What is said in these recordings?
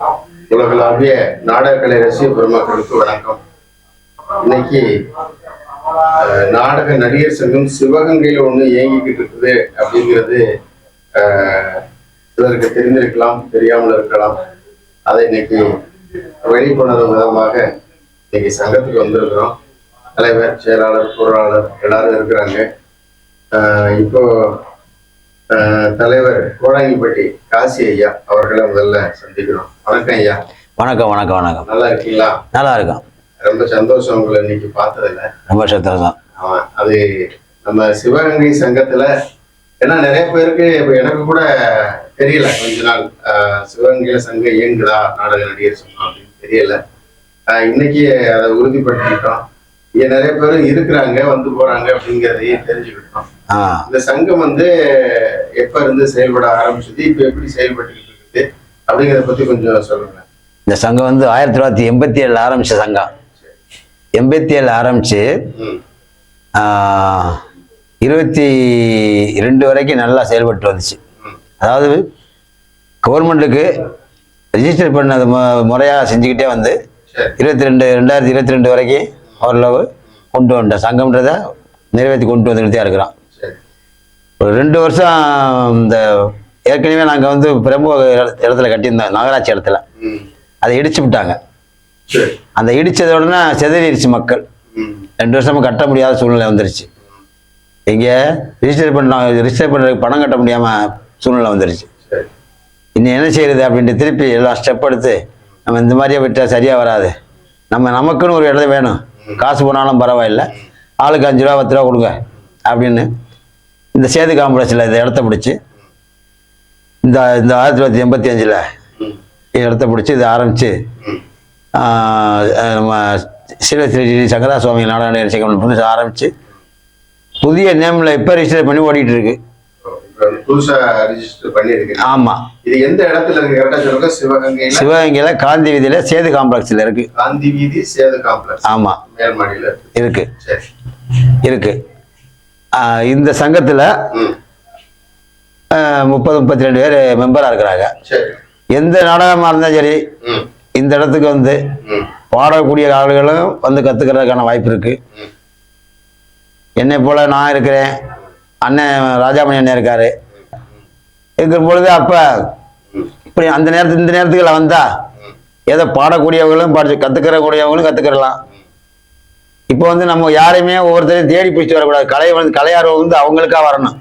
உலகளாவிய நாடகக்கலை ரசிக பெருமக்களுக்கு வணக்கம். இன்னைக்கு நாடக நடிகர் சங்கம் சிவகங்கையில ஒண்ணு இயங்கிக்கிட்டு இருக்குது அப்படிங்கிறது சிலருக்கு தெரிந்திருக்கலாம், தெரியாமல் இருக்கலாம். அதை இன்னைக்கு வெளிக்கொணரும் விதமாக இன்னைக்கு சங்கத்துக்கு வந்திருக்கிறோம். தலைவர், செயலாளர், பொருளாளர் எல்லாரும் இருக்கிறாங்க. இப்போ தலைவர் கோடாங்கிப்பட்டி காசி ஐயா அவர்களை முதல்ல சந்திக்கிறோம். வணக்கம் ஐயா. வணக்கம் வணக்கம் வணக்கம். நல்லா இருக்கீங்களா? நல்லா இருக்கும். ரொம்ப சந்தோஷம் உங்களை இன்னைக்கு பார்த்ததில்ல. ரொம்ப சந்தோஷம். அது நம்ம சிவகங்கை சங்கத்துல ஏன்னா நிறைய பேருக்கு இப்ப எனக்கு கூட தெரியல, கொஞ்ச நாள் சிவகங்கையில சங்கம் இயங்குதா நாடக நடிகர் சங்கம் அப்படின்னு தெரியல. இன்னைக்கு அதை உறுதிப்படுத்திக்கிட்டோம். இங்க நிறைய பேரும் இருக்கிறாங்க, வந்து போறாங்க அப்படிங்கிறதையும் தெரிஞ்சுக்கிட்டோம். இந்த சங்கம் எப்ப இருந்து செயல்பட ஆரம்பிச்சது, இப்ப எப்படி செயல்பட்டு இருக்குது அப்படிங்கிறத பத்தி கொஞ்சம் சொல்லுங்க. இந்த சங்கம் 1987 ஆரம்பிச்ச சங்கம். 87 ஆரம்பிச்சு 22 வரைக்கும் நல்லா செயல்பட்டு வந்துச்சு. அதாவது கவர்மெண்ட்டுக்கு ரிஜிஸ்டர் பண்ணது முறையாக செஞ்சுக்கிட்டே வந்து 2022 வரைக்கும் ஓரளவு கொண்டு வந்த சங்கம்ன்றத நிறைவேற்றி கொண்டு வந்துக்கிட்டே இருக்கிறோம். ஒரு 2 வருஷம் இந்த ஏற்கனவே நாங்கள் பிரமுக இடத்துல கட்டியிருந்தோம், நகராட்சி இடத்துல. அதை இடிச்சு விட்டாங்க. அந்த இடிச்சத உடனே செதறிடுச்சு மக்கள். 2 வருஷமா கட்ட முடியாத சூழ்நிலை வந்துருச்சு. இங்கே ரிஜிஸ்டர் பண்ணுறதுக்கு பணம் கட்ட முடியாமல் சூழ்நிலை வந்துருச்சு. இன்னும் என்ன செய்யறது அப்படின்ட்டு திருப்பி எல்லாம் ஸ்டெப் எடுத்து நம்ம இந்த மாதிரியே விட்டால் சரியாக வராது, நமக்குன்னு ஒரு இடம் வேணும், காசு போனாலும் பரவாயில்லை, ஆளுக்கு 5 ரூபா 10 ரூபா கொடுங்க அப்படின்னு இந்த சேது காம்ப்ளெக்ஸில் இந்த இடத்த பிடிச்சி இந்த 1985 இடத்த பிடிச்சி இதை ஆரம்பித்து நம்ம ஸ்ரீ சங்கரா சுவாமி நாடக நடிகர் சங்கம் புதுசாக ஆரம்பித்து புதிய நேமில் இப்போ ரிஜிஸ்டர் பண்ணி ஓடிட்டு இருக்கு. ஆமா. இது எந்த இடத்துல இருக்கு? சிவகங்கையில காந்தி வீதியில சேது காம்ப்ளெக்ஸ்ல இருக்கு. காந்தி வீதி சேது காம்ப்ளெக்ஸ். ஆமா, மேல்மாடியில இருக்கு. இருக்கு. இந்த சங்கத்துல 30-32 பேர் மெம்பரா இருக்கிறாங்க. எந்த நாடகமா இருந்தாலும் சரி இந்த இடத்துக்கு பாடக்கூடிய ஆளுகளும் கத்துக்கிறதுக்கான வாய்ப்பு இருக்கு. என்னை போல நான் இருக்கிறேன், அண்ணன் ராஜாமணி அண்ணன் இருக்காரு. இருக்கிற பொழுது அப்ப இப்படி அந்த இந்த நேரத்துக்குள்ள வந்தா ஏதோ பாடக்கூடியவங்களும் கத்துக்கிறக்கூடியவங்களும் கத்துக்கிறலாம். இப்போ நம்ம யாரையுமே ஒவ்வொருத்தரையும் தேடி பிடிச்சிட்டு வரக்கூடாது. கலையார்வம் அவங்களுக்கா வரணும்.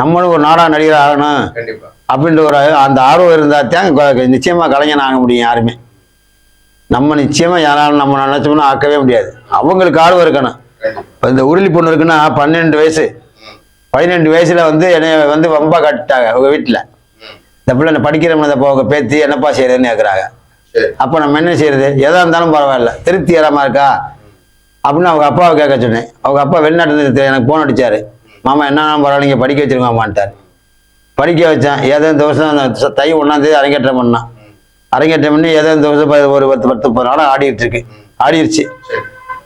நம்மளும் ஒரு நாடக நடிகர் ஆகணும் அப்படின்ற ஒரு அந்த ஆர்வம் இருந்தா தான் நிச்சயமா கலைஞன் ஆக முடியும். யாருமே நம்ம நிச்சயமா யாராலும் நம்ம நினைச்சோம்னா ஆக்கவே முடியாது. அவங்களுக்கு ஆர்வம் இருக்கணும். இப்போ இந்த உருளி பொண்ணு இருக்குன்னா 12 வயசு 15 வயசுல என்னை வம்பா காட்டுட்டாங்க உங்க வீட்டுல. இந்த பிள்ளை படிக்கிறவங்க போக பேத்தி என்னப்பா செய்யறதுன்னு கேட்குறாங்க. அப்ப நம்ம என்ன செய்யறது? எதா இருந்தாலும் பரவாயில்ல, திருப்தி ஏறாம இருக்கா அப்படின்னு அவங்க அப்பாவை கேட்க சொன்னேன். அவங்க அப்பா வெளிநாட்டு எனக்கு போன் அடிச்சாரு, மாமா என்னன்னா பரவாயில்ல நீங்க படிக்க வச்சிருக்கோமான்ட்டார். படிக்க வச்சேன். ஏதோ இந்த வருஷம் தை 1ஆம் தேதி அரங்கேற்றம் பண்ணான். அரங்கேற்றம் பண்ணி ஏதோ இந்த வருஷம் ஒரு 10-12 நாள் ஆடிட்டு இருக்கு. ஆடிருச்சு.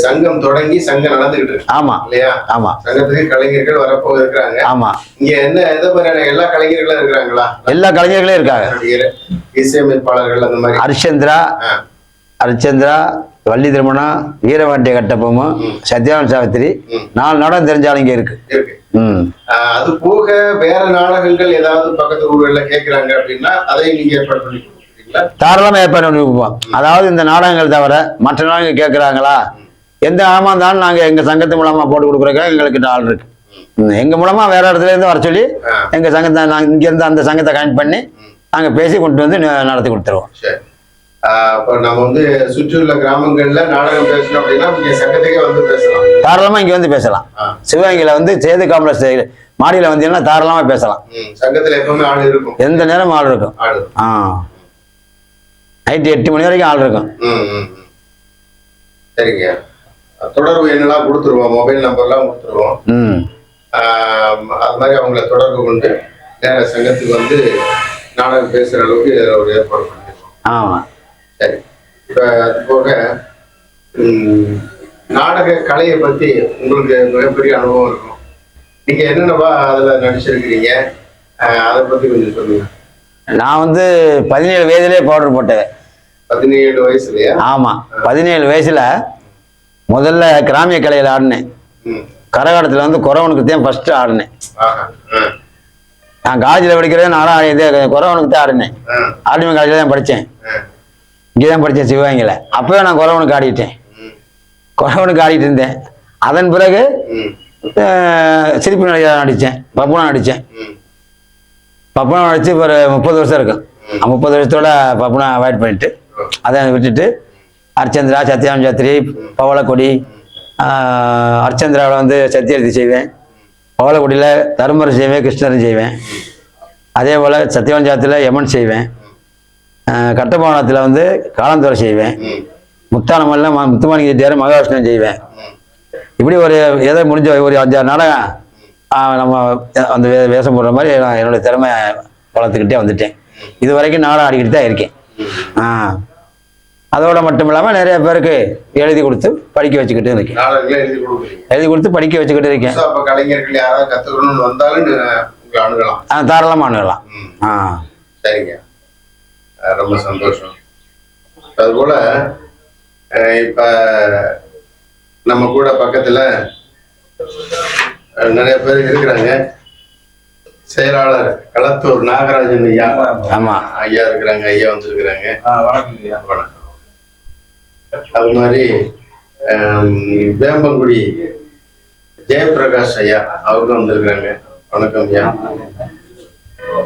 சங்கம் தொடங்கி சங்கம் நடந்துகிட்டு இருக்கு. ஆமா இல்லையா? ஆமா. சங்கத்துக்கு கலைஞர்கள் வரப்போ இருக்கிறாங்க. ஆமா. இங்க எந்த மாதிரியான எல்லா கலைஞர்களும் இருக்கிறாங்களா? எல்லா கலைஞர்களும் இருக்காங்க. இசையமைப்பாளர்கள் அந்த மாதிரி அரிச்சந்திரா, வள்ளி திருமணம், வீரவாண்டிய கட்டபொம்மன், சத்யானந்த சாவித்திரி 4 நாடகம் தெரிஞ்சாலும் இங்க இருக்கு. அது போக வேற நாடகங்கள் ஏதாவது பக்கத்து ஊர்ல கேட்கிறாங்க அப்படின்னா அதை நீங்க ஏற்பாடு பண்ணி கொடுக்குறீங்களா? தாராளமா ஏற்பாடு பண்ணி கொடுப்போம். அதாவது இந்த நாடகங்கள் தவிர மற்ற நாடகங்கள் கேட்கிறாங்களா, எந்த ஆமா இருந்தாலும் நாங்க எங்க சங்கத்து மூலமா போட்டு கொடுக்குறோங்க. எங்களுக்கு ஆள் இருக்கு. எங்க மூலமா வேற இடத்துல இருந்து வர சொல்லி எங்க சங்கத்தை இங்க இருந்து அந்த சங்கத்தை கனெக்ட் பண்ணி நாங்க பேசி கொண்டு நடத்தி கொடுத்துருவோம். இப்போ நம்ம சுற்றியுள்ள கிராமங்கள்ல நாடகம் பேசணும் அப்படின்னா இங்க சங்கத்துக்கே பேசலாம். தாராளமா இங்க பேசலாம். சிவகங்கையில சேது காம்ப்ளெக்ஸ் மாடியில வந்தீங்கன்னா தாராளமா பேசலாம். சங்கத்துல எப்பவுமே ஆள் இருக்கும். எந்த நேரம் ஆள் இருக்கும். நைட்டு 8 மணி வரைக்கும் ஆள் இருக்கும். சரிங்க. தொடர்பு எண்ணெல்லாம் கொடுத்துருவோம், மொபைல் நம்பர்லாம் கொடுத்துருவோம். அது மாதிரி அவங்கள தொடர்பு கொண்டு நேர சங்கத்துக்கு நாடகம் பேசுற அளவுக்கு ஒரு ஏற்பாடு பண்ணிருக்கோம். ஆமா. சரி. இப்ப அது போக நாடக கலையை பத்தி உங்களுக்கு மிகப்பெரிய அனுபவம் இருக்கும். நீங்க என்னென்னவா அதுல நடிச்சிருக்கிறீங்க, அதை பத்தி கொஞ்சம் சொல்லுங்க. நான் வந்து 17 வயதுலேயே பவுடர் போட்டேன். 17 வயசுலயா? ஆமா, 17 வயசுல முதல்ல கிராமிய கலையில் ஆடினேன். கரகாட்டத்தில் வந்து குறவனுக்கு தான் ஃபர்ஸ்ட் ஆடினேன். நான் காலேஜில் படிக்கிறேன், நானும் இதே குறவனுக்கு தான் ஆடினேன். ஆர்டிஎம் காலேஜில் தான் படித்தேன். இங்கே தான் படித்தேன், சிவகங்கையில். அப்போவே நான் குறவனுக்கு ஆடிட்டேன். குறவனுக்கு ஆடிட்டு இருந்தேன். அதன் பிறகு சிரிப்பு நடிகை நடித்தேன், பப்புனா நடித்தேன். பப்புனா நடிச்சு ஒரு 30 வருஷம் இருக்கும். 30 வருஷத்தோட பப்புனா அவாய்ட் பண்ணிட்டு அதை விட்டுட்டு அர்ச்சந்திரா, சத்யாம் ஜாத்திரி, பவளக்கொடி, அர்ச்சந்திராவில் வந்து சத்தியர்த்தி செய்வேன். பவளக்கொடியில் தருமரை செய்வேன், கிருஷ்ணரும் செய்வேன். அதே போல் சத்தியவன் ஜாத்தியில் யமன் செய்வேன். கட்டபவனத்தில் வந்து காலந்தோரை செய்வேன். முத்தானமல்ல முத்துமாணிக்க செட்டியார், மகாவிஷ்ணன் செய்வேன். இப்படி ஒரு எதை முடிஞ்ச ஒரு 5-6 நாடகம் நம்ம அந்த வேஷம் போடுற மாதிரி நான் என்னுடைய திறமை வளர்த்துக்கிட்டே வந்துட்டேன். இது வரைக்கும் நாடகம் ஆடிக்கிட்டு தான் இருக்கேன். அதோட மட்டும் இல்லாமல் நிறைய பேருக்கு எழுதி கொடுத்து படிக்க வச்சுக்கிட்டு இருக்கேன். எழுதி கொடுத்து படிக்க வச்சுக்கிட்டு இருக்கேன். கலைஞர்கள் யாராவது கத்துக்கணும்னு வந்தாலும் அணுகலாம், தாராளமாக அணுகலாம். சரிங்க, ரொம்ப சந்தோஷம். அதுபோல இப்ப நம்ம கூட பக்கத்துல நிறைய பேர் இருக்கிறாங்க. செயலாளர் களத்தூர் நாகராஜன் ஐயா. ஆமா, ஐயா இருக்கிறாங்க. ஐயா வந்திருக்கிறாங்க. வணக்கம். அது மாதிரி வேம்பங்குடி ஜெயபிரகாஷ் ஐயா அவர்களும் வந்திருக்கிறாங்க. வணக்கம் ஐயா.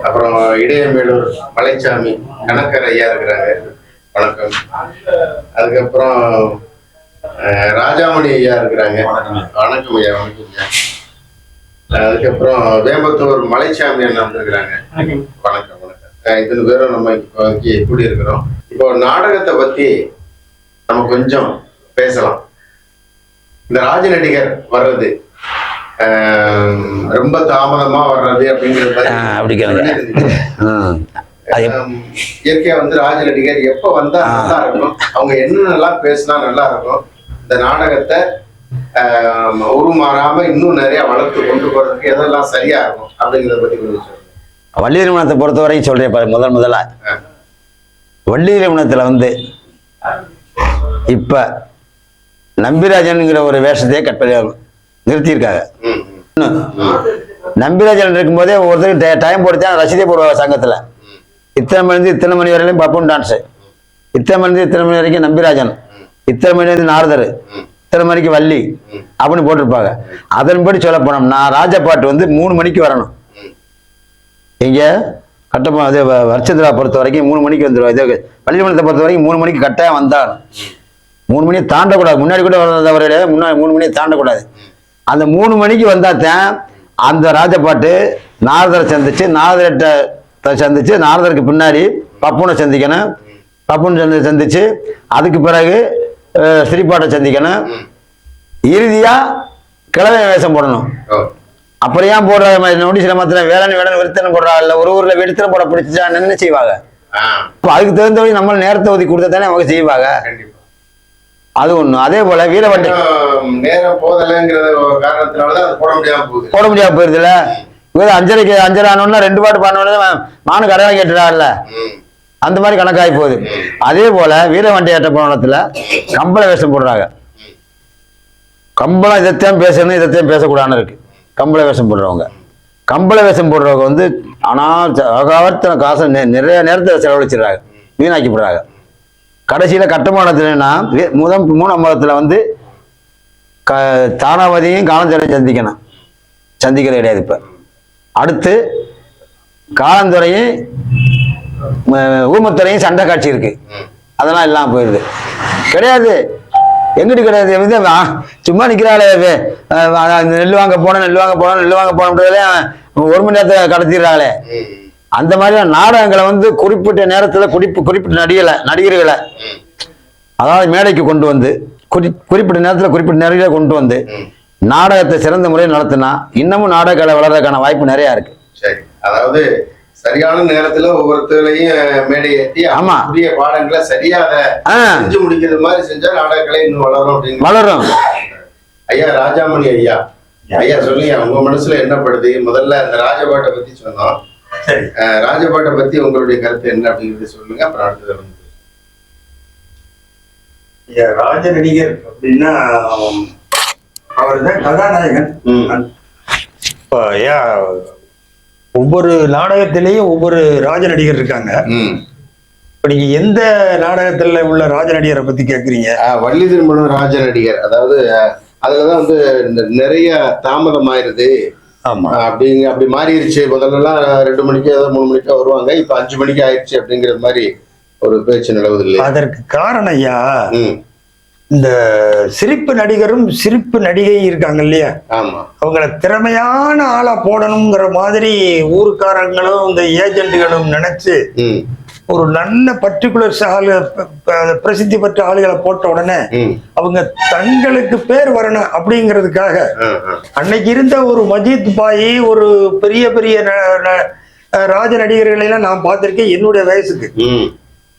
அப்புறம் இடையமேலூர் மலைச்சாமி கணக்கர் ஐயா இருக்கிறாங்க. வணக்கம். அதுக்கப்புறம் ராஜாமணி ஐயா இருக்கிறாங்க. வணக்கம் ஐயா. வணக்கம் ஐயா. அதுக்கப்புறம் வேம்பத்தூர் மலைச்சாமி அண்ணா வந்திருக்கிறாங்க. வணக்கம். வணக்கம். இத்தனை பேரும் நம்ம இப்போதைக்கு கூடி இருக்கிறோம். இப்போ நாடகத்தை பத்தி நம்ம கொஞ்சம் பேசலாம். இந்த ராஜ நடிகர் வர்றது ரொம்ப தாமதமா வர்றது அப்படிங்கிறது இயற்கையா வந்து ராஜ நடிகர் எப்ப வந்தா நல்லா இருக்கும், அவங்க என்னென்னலாம் பேசினா நல்லா இருக்கும், இந்த நாடகத்தை உருமாறாம இன்னும் நிறைய வளர்த்து கொண்டு போறதுக்கு எதெல்லாம் சரியா இருக்கும் அப்படிங்கிறத பத்தி கொஞ்சம் சொல்லுங்க. வள்ளி திருமணத்தை பொறுத்த வரைக்கும் சொல்றேன். முதல்ல வள்ளி திருமணத்துல வந்து இப்ப நம்பிராஜன்ங்கிற ஒரு வேஷத்தையே கற்பனை நிறுத்தியிருக்காங்க. நம்பிராஜன் இருக்கும்போதே ஒருத்தருக்கு டைம் போட்டுதான் ரசீதே போடுவாங்க சங்கத்துல. இத்தனை மணிலேருந்து இத்தனை மணி வரையிலும் பப்புன் டான்ஸ், இத்தனை மணிலேருந்து இத்தனை மணி வரைக்கும் நம்பிராஜன், இத்தனை மணிலேருந்து நாரதர், இத்தனை மணிக்கு வள்ளி அப்படின்னு போட்டிருப்பாங்க. அதன்படி சொல்ல போனோம்னா ராஜபாட்டு வந்து 3 மணிக்கு வரணும். இங்க கட்டப்போ அதே வர்ச்சந்திரா பொறுத்த வரைக்கும் 3 மணிக்கு வந்துடும். இது பள்ளிமணத்தை பொறுத்த வரைக்கும் 3 மணிக்கு கட்டாயம் வந்தாலும் 3 மணியை தாண்டக்கூடாது. முன்னாடி கூட வர்றத முன்னாடி 3 மணியை தாண்டக்கூடாது. அந்த 3 மணிக்கு வந்தாத்தான் அந்த ராஜபாட்டு நாரதரை சந்திச்சு, நாரதர்கிட்ட சந்திச்சு, நாரதருக்கு பின்னாடி பப்புனை சந்திக்கணும். பப்புனை சந்திச்சு அதுக்கு பிறகு ஸ்ரீபாட்டை சந்திக்கணும். இறுதியா கிழமை வேஷம் போடணும். அப்படியா போடுற நோட்டீஸ் மாத்திரம் வேளாண் விருத்தனை போடுறா இல்ல ஒரு ஊர்ல விருத்தனை போட பிடிச்சா என்ன செய்வாங்க? அதுக்கு தகுந்தபடி நம்ம நேரத்தை ஒதுக்கி கொடுத்தா தானே அவங்க செய்வாங்க. அது ஒண்ணு. அதே போல வீரவண்டி நேரம் போதலைங்கிற காரணத்தினாலதான் போட முடியாம போயிருதுல. 5:30 ஆனோன்னா 2 பாட்டு பாடினோட நானும் கடை கேட்டுடான்ல, அந்த மாதிரி கணக்காகி போகுது. அதே போல வீரவண்டியாட்ட புராணத்துல கம்பள வேஷம் போடுறாங்க. கம்பளம் இதைத்தான் பேசணும், இதைத்தான் பேசக்கூடாதுன்னு இருக்கு. கம்பள வேஷம் போடுறவங்க, கம்பள வேஷம் போடுறவங்க வந்து அகாவர்த்தன காசை நிறைய நேரத்தை செலவழிச்சிடுறாங்க, வீணாக்கி போடுறாங்க. கடைசியில கட்டுமானத்துலன்னா 3ஆம் மாதத்துல வந்து தானாவதியும் காலந்தரையும் சந்திக்கிறது கிடையாது. இப்ப அடுத்து காலந்துறையும் ஊமத்துறையும் சண்டை காட்சி இருக்கு. அதெல்லாம் எல்லாம் போயிடுது. கிடையாது, எங்கிட்டு கிடையாது. சும்மா நிக்கிறாளே, நெல் வாங்க போனோம் 1 மணி நேரத்தை கடத்திடுறாங்களே. அந்த மாதிரி நாடகங்களை வந்து குறிப்பிட்ட நேரத்துல குறிப்பிட்ட நடிகர்களை அதாவது மேடைக்கு கொண்டு வந்து குறிப்பிட்ட நேரத்துல குறிப்பிட்ட நடிகர்களை கொண்டு வந்து நாடகத்தை சிறந்த முறையில் நடத்தினா இன்னமும் நாடக கலை வளர்றதுக்கான வாய்ப்பு நிறைய இருக்கு. சரி, அதாவது சரியான நேரத்துல ஒவ்வொருத்தரையும் மேடை ஏற்றி ஆமா புதிய பாடங்களை சரியா செஞ்சு முடிக்கிற மாதிரி செஞ்சா நாடகக்கலை இன்னும் வளரும் அப்படின்னு வளரும். ஐயா ராஜாமணி ஐயா சொல்லுங்க, உங்க மனசுல என்ன படுது? முதல்ல இந்த ராஜபாட்டை பத்தி சொன்னோம். சரி. ராஜபாட்டை பத்தி உங்களுடைய கருத்து என்ன அப்படிங்கறத சொல்லுங்க, அப்புறம் அடுத்தது வந்து ராஜ நடிகர் அப்படின்னா அவர் தான் கதாநாயகன். இப்ப ஒவ்வொரு நாடகத்திலேயும் ஒவ்வொரு ராஜ நடிகர் இருக்காங்க. இப்ப நீங்க எந்த நாடகத்துல உள்ள ராஜ நடிகரை பத்தி கேக்குறீங்க? வள்ளி திருமணம் ராஜ நடிகர், அதாவது அதுலதான் வந்து நிறைய தாமதம் ஆயிருது. ஆமா, அப்படி மாறிடுச்சு. முதல்லலாம் 2 மணிக்கு 3 மணிக்கா வருவாங்க, இப்ப 5 மணிக்கு ஆயிடுச்சு அப்படிங்கிற மாதிரி ஒரு பேச்சு நிலவுது இல்லையா? அதற்கு காரணம் ஐயா, இந்த சிரிப்பு நடிகரும் சிரிப்பு நடிகையும் இருக்காங்க இல்லையா? ஆமா, அவங்கள திறமையான ஆளா போடணுங்கிற மாதிரி ஊருக்காரங்களும் இந்த ஏஜென்ட்களும் நினைச்சு ஒரு நல்ல பர்டிகுலர் பிரசித்தி பெற்ற ஆளுகளை போட்ட உடனே அவங்க தங்களுக்கு பேர் வரணும் அப்படிங்கிறதுக்காக அன்னைக்கு இருந்த ஒரு மஜித் பாய், ஒரு பெரிய பெரிய ராஜ நடிகர்களை எல்லாம் நான் பார்த்திருக்கேன். என்னுடைய வயசுக்கு,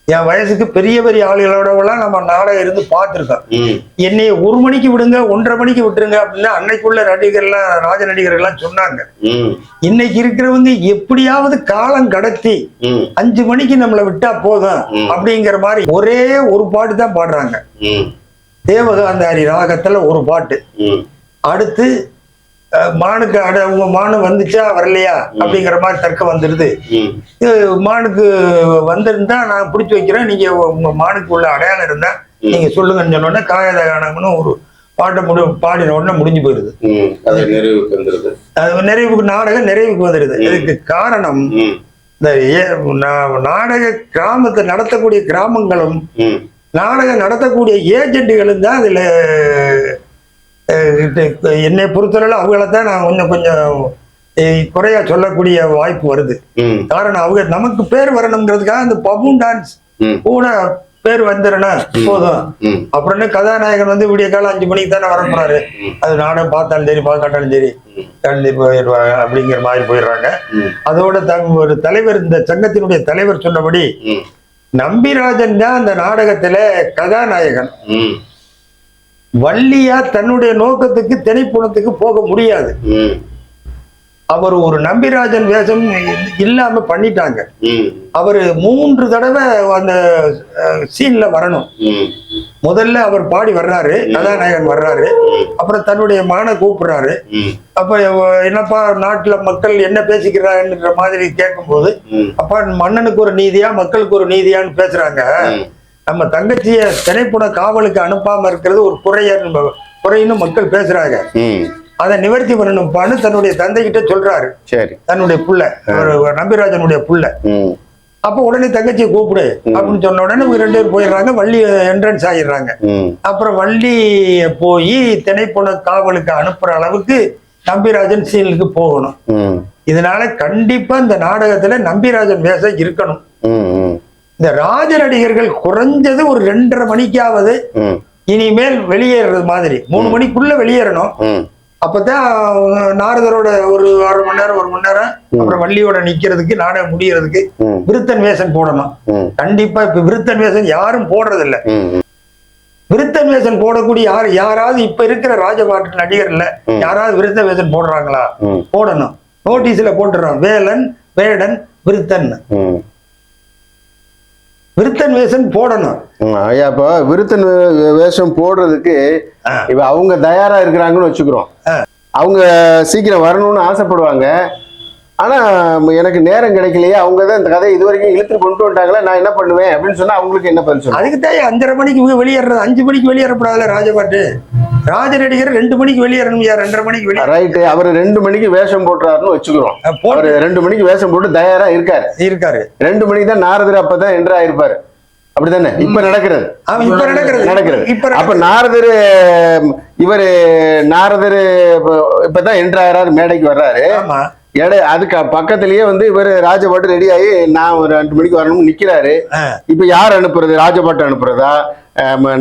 என் வயசுக்கு பெரிய பெரிய ஆளுகளோடலாம் நம்ம நாடகம் இருந்து பார்த்துருக்கோம். என்னைய 1 மணிக்கு விடுங்க, 1:30 மணிக்கு விட்டுருங்க அப்படின்னா அன்னைக்குள்ள நடிகர்லாம் ராஜ நடிகர்கள்லாம் சொன்னாங்க. இன்னைக்கு இருக்கிறவங்க எப்படியாவது காலம் கடத்தி 5 மணிக்கு நம்மளை விட்டா போதும் அப்படிங்கிற மாதிரி ஒரே ஒரு பாட்டு தான் பாடுறாங்க. தேவகாந்தாரி ராகத்துல ஒரு பாட்டு. அடுத்து மானுக்கு உங்க மானு வந்துச்சா வரலையா அப்படிங்கிற மாதிரி தர்க்கம் வந்துருது. மானுக்கு வந்திருந்தா நான் பிடிச்சி வைக்கிறேன், நீங்க உங்க மானுக்கு உள்ள அடையாளம் இருந்தா நீங்க சொல்லுங்கன்னு சொன்னோடனே காயதானம்னு ஒரு பாட்டை பாடின உடனே முடிஞ்சு போயிருது. அது நிறைவுக்கு நாடகம் நிறைவுக்கு வந்துடுது. இதுக்கு காரணம் இந்த நாடக கிராமத்தை நடத்தக்கூடிய கிராமங்களும் நாடகம் நடத்தக்கூடிய ஏஜென்ட்டுகளும் தான் அதுல என்னை பொறுத்தவரை அவங்களத்தான் நான் கொஞ்சம் குறையா சொல்லக்கூடிய வாய்ப்பு வருது. காரணம் அவங்க நமக்கு பேர் வரணுங்கிறதுக்காக அந்த பபூன் டான்ஸ் கூட பேர் வந்துடணும் போதும். அப்புறம் கதாநாயகன் வந்து விடிய காலம் 5 மணிக்கு தானே வர போறாரு, அது நாடகம் பார்த்தாலும் சரி பார்க்காட்டாலும் சரி கல்வி போயிடுவாங்க அப்படிங்கிற மாதிரி போயிடுறாங்க. அதோட ஒரு தலைவர், இந்த சங்கத்தினுடைய தலைவர் சொன்னபடி நம்பிராஜன் தான் அந்த நாடகத்துல கதாநாயகன். வள்ளியா தன்னுடைய நோக்கத்துக்கு திணைப்புணத்துக்கு போக முடியாது. அவர் ஒரு நம்பிராஜன் வேஷம் இல்லாம பண்ணிட்டாங்க. அவரு 3 தடவை அந்த சீன்ல வரணும். முதல்ல அவர் பாடி வர்றாரு, கதாநாயகன் வர்றாரு, அப்புறம் தன்னுடைய மகனை கூப்பிடுறாரு. அப்ப என்னப்பா நாட்டுல மக்கள் என்ன பேசிக்கிறாங்கன்ற மாதிரி கேட்கும் போது, அப்பா மன்னனுக்கு ஒரு நீதியா மக்களுக்கு ஒரு நீதியான்னு பேசுறாங்க. நம்ம தங்கச்சிய திணைப்புண காவலுக்கு அனுப்பாம இருக்கிறது ஒரு குறைன்னு மக்கள் பேசுறாங்க. அதை நிவர்த்தி பண்ணணும்பான்னு தன்னுடைய தந்தை கிட்ட சொல்றாரு. தன்னுடைய புள்ள, நம்பிராஜனுடைய புள்ள. அப்ப உடனே தங்கச்சியை கூப்பிடு அப்படின்னு சொன்ன உடனே 2 பேர் போயிடுறாங்க. வள்ளி என்ட்ரன்ஸ் ஆயிடுறாங்க. அப்புறம் வள்ளி போய் திணைப்புண காவலுக்கு அனுப்புற அளவுக்கு நம்பிராஜன் சீனுக்கு போகணும். இதனால கண்டிப்பா இந்த நாடகத்துல நம்பிராஜன் வேஷம் இருக்கணும். இந்த ராஜ நடிகர்கள் குறைஞ்சது ஒரு 2:30 மணிக்காவது இனிமேல் வெளியேறது மாதிரி 3 மணிக்குள்ள வெளியேறணும். அப்பதான் நாரதரோட ஒரு 1/2 மணி நேரம் 1 மணி நேரம் அப்புறம் வள்ளியோட நிக்கிறதுக்கு நாடகம் முடியறதுக்கு விருத்தன் வேஷம் போடணும். கண்டிப்பா இப்ப விருத்தன் வேஷம் யாரும் போடுறது இல்ல. விருத்தன் வேஷம் போடக்கூடிய யாராவது இப்ப இருக்கிற ராஜபாட்டு நடிகர்ல யாராவது விருத்த வேஷம் போடுறாங்களா? போடணும். நோட்டீஸ்ல போட்டுறோம், வேலன் வேடன் விருத்தன். விருத்தன் வேஷம் போடணும். ஐயா, இப்ப விருத்தன் வேஷம் போடுறதுக்கு இப்ப அவங்க தயாரா இருக்கிறாங்கன்னு வச்சுக்கிறோம். அவங்க சீக்கிரம் வரணும்னு ஆசைப்படுவாங்க. ஆனா எனக்கு நேரம் கிடைக்கலையே, அவங்கதான் இந்த கதையை இது வரைக்கும் இழுத்து கொண்டு வந்துட்டாங்களா, நான் என்ன பண்ணுவேன் அப்படின்னு சொன்னா அவங்களுக்கு என்ன பதில் சொல்லுங்க? அதுக்கு தான் 5:30 மணிக்கு வெளியேறது. 5 மணிக்கு வெளியேறப்படாதுல ராஜபாட்டு. ராஜ நடிகர் 2 மணிக்கு வெளியேறணும், 2:30 மணிக்கு வெளியே. ரைட்டு. அவர் 2 மணிக்கு வேஷம் போட்டுறாருன்னு வச்சுக்கிறோம். அவர் 2 மணிக்கு வேஷம் போட்டு தயாரா இருக்காரு. 2 மணிக்கு தான் நாரதர் அப்பதான் என்ட்ரு ஆயிருப்பாரு. அப்படித்தானே இப்ப நடக்கிறது? அப்ப நாரதர் இப்பதான் என்ட்ரு ஆகிறாரு, மேடைக்கு வர்றாரு. அதுக்கு பக்கத்திலேயே வந்து இவர் ராஜபாட்டு ரெடி ஆகி நான் ஒரு 2 மணிக்கு வரணும்னு நிக்கிறாரு. இப்ப யார் அனுப்புறது? ராஜபாட்டு அனுப்புறதா,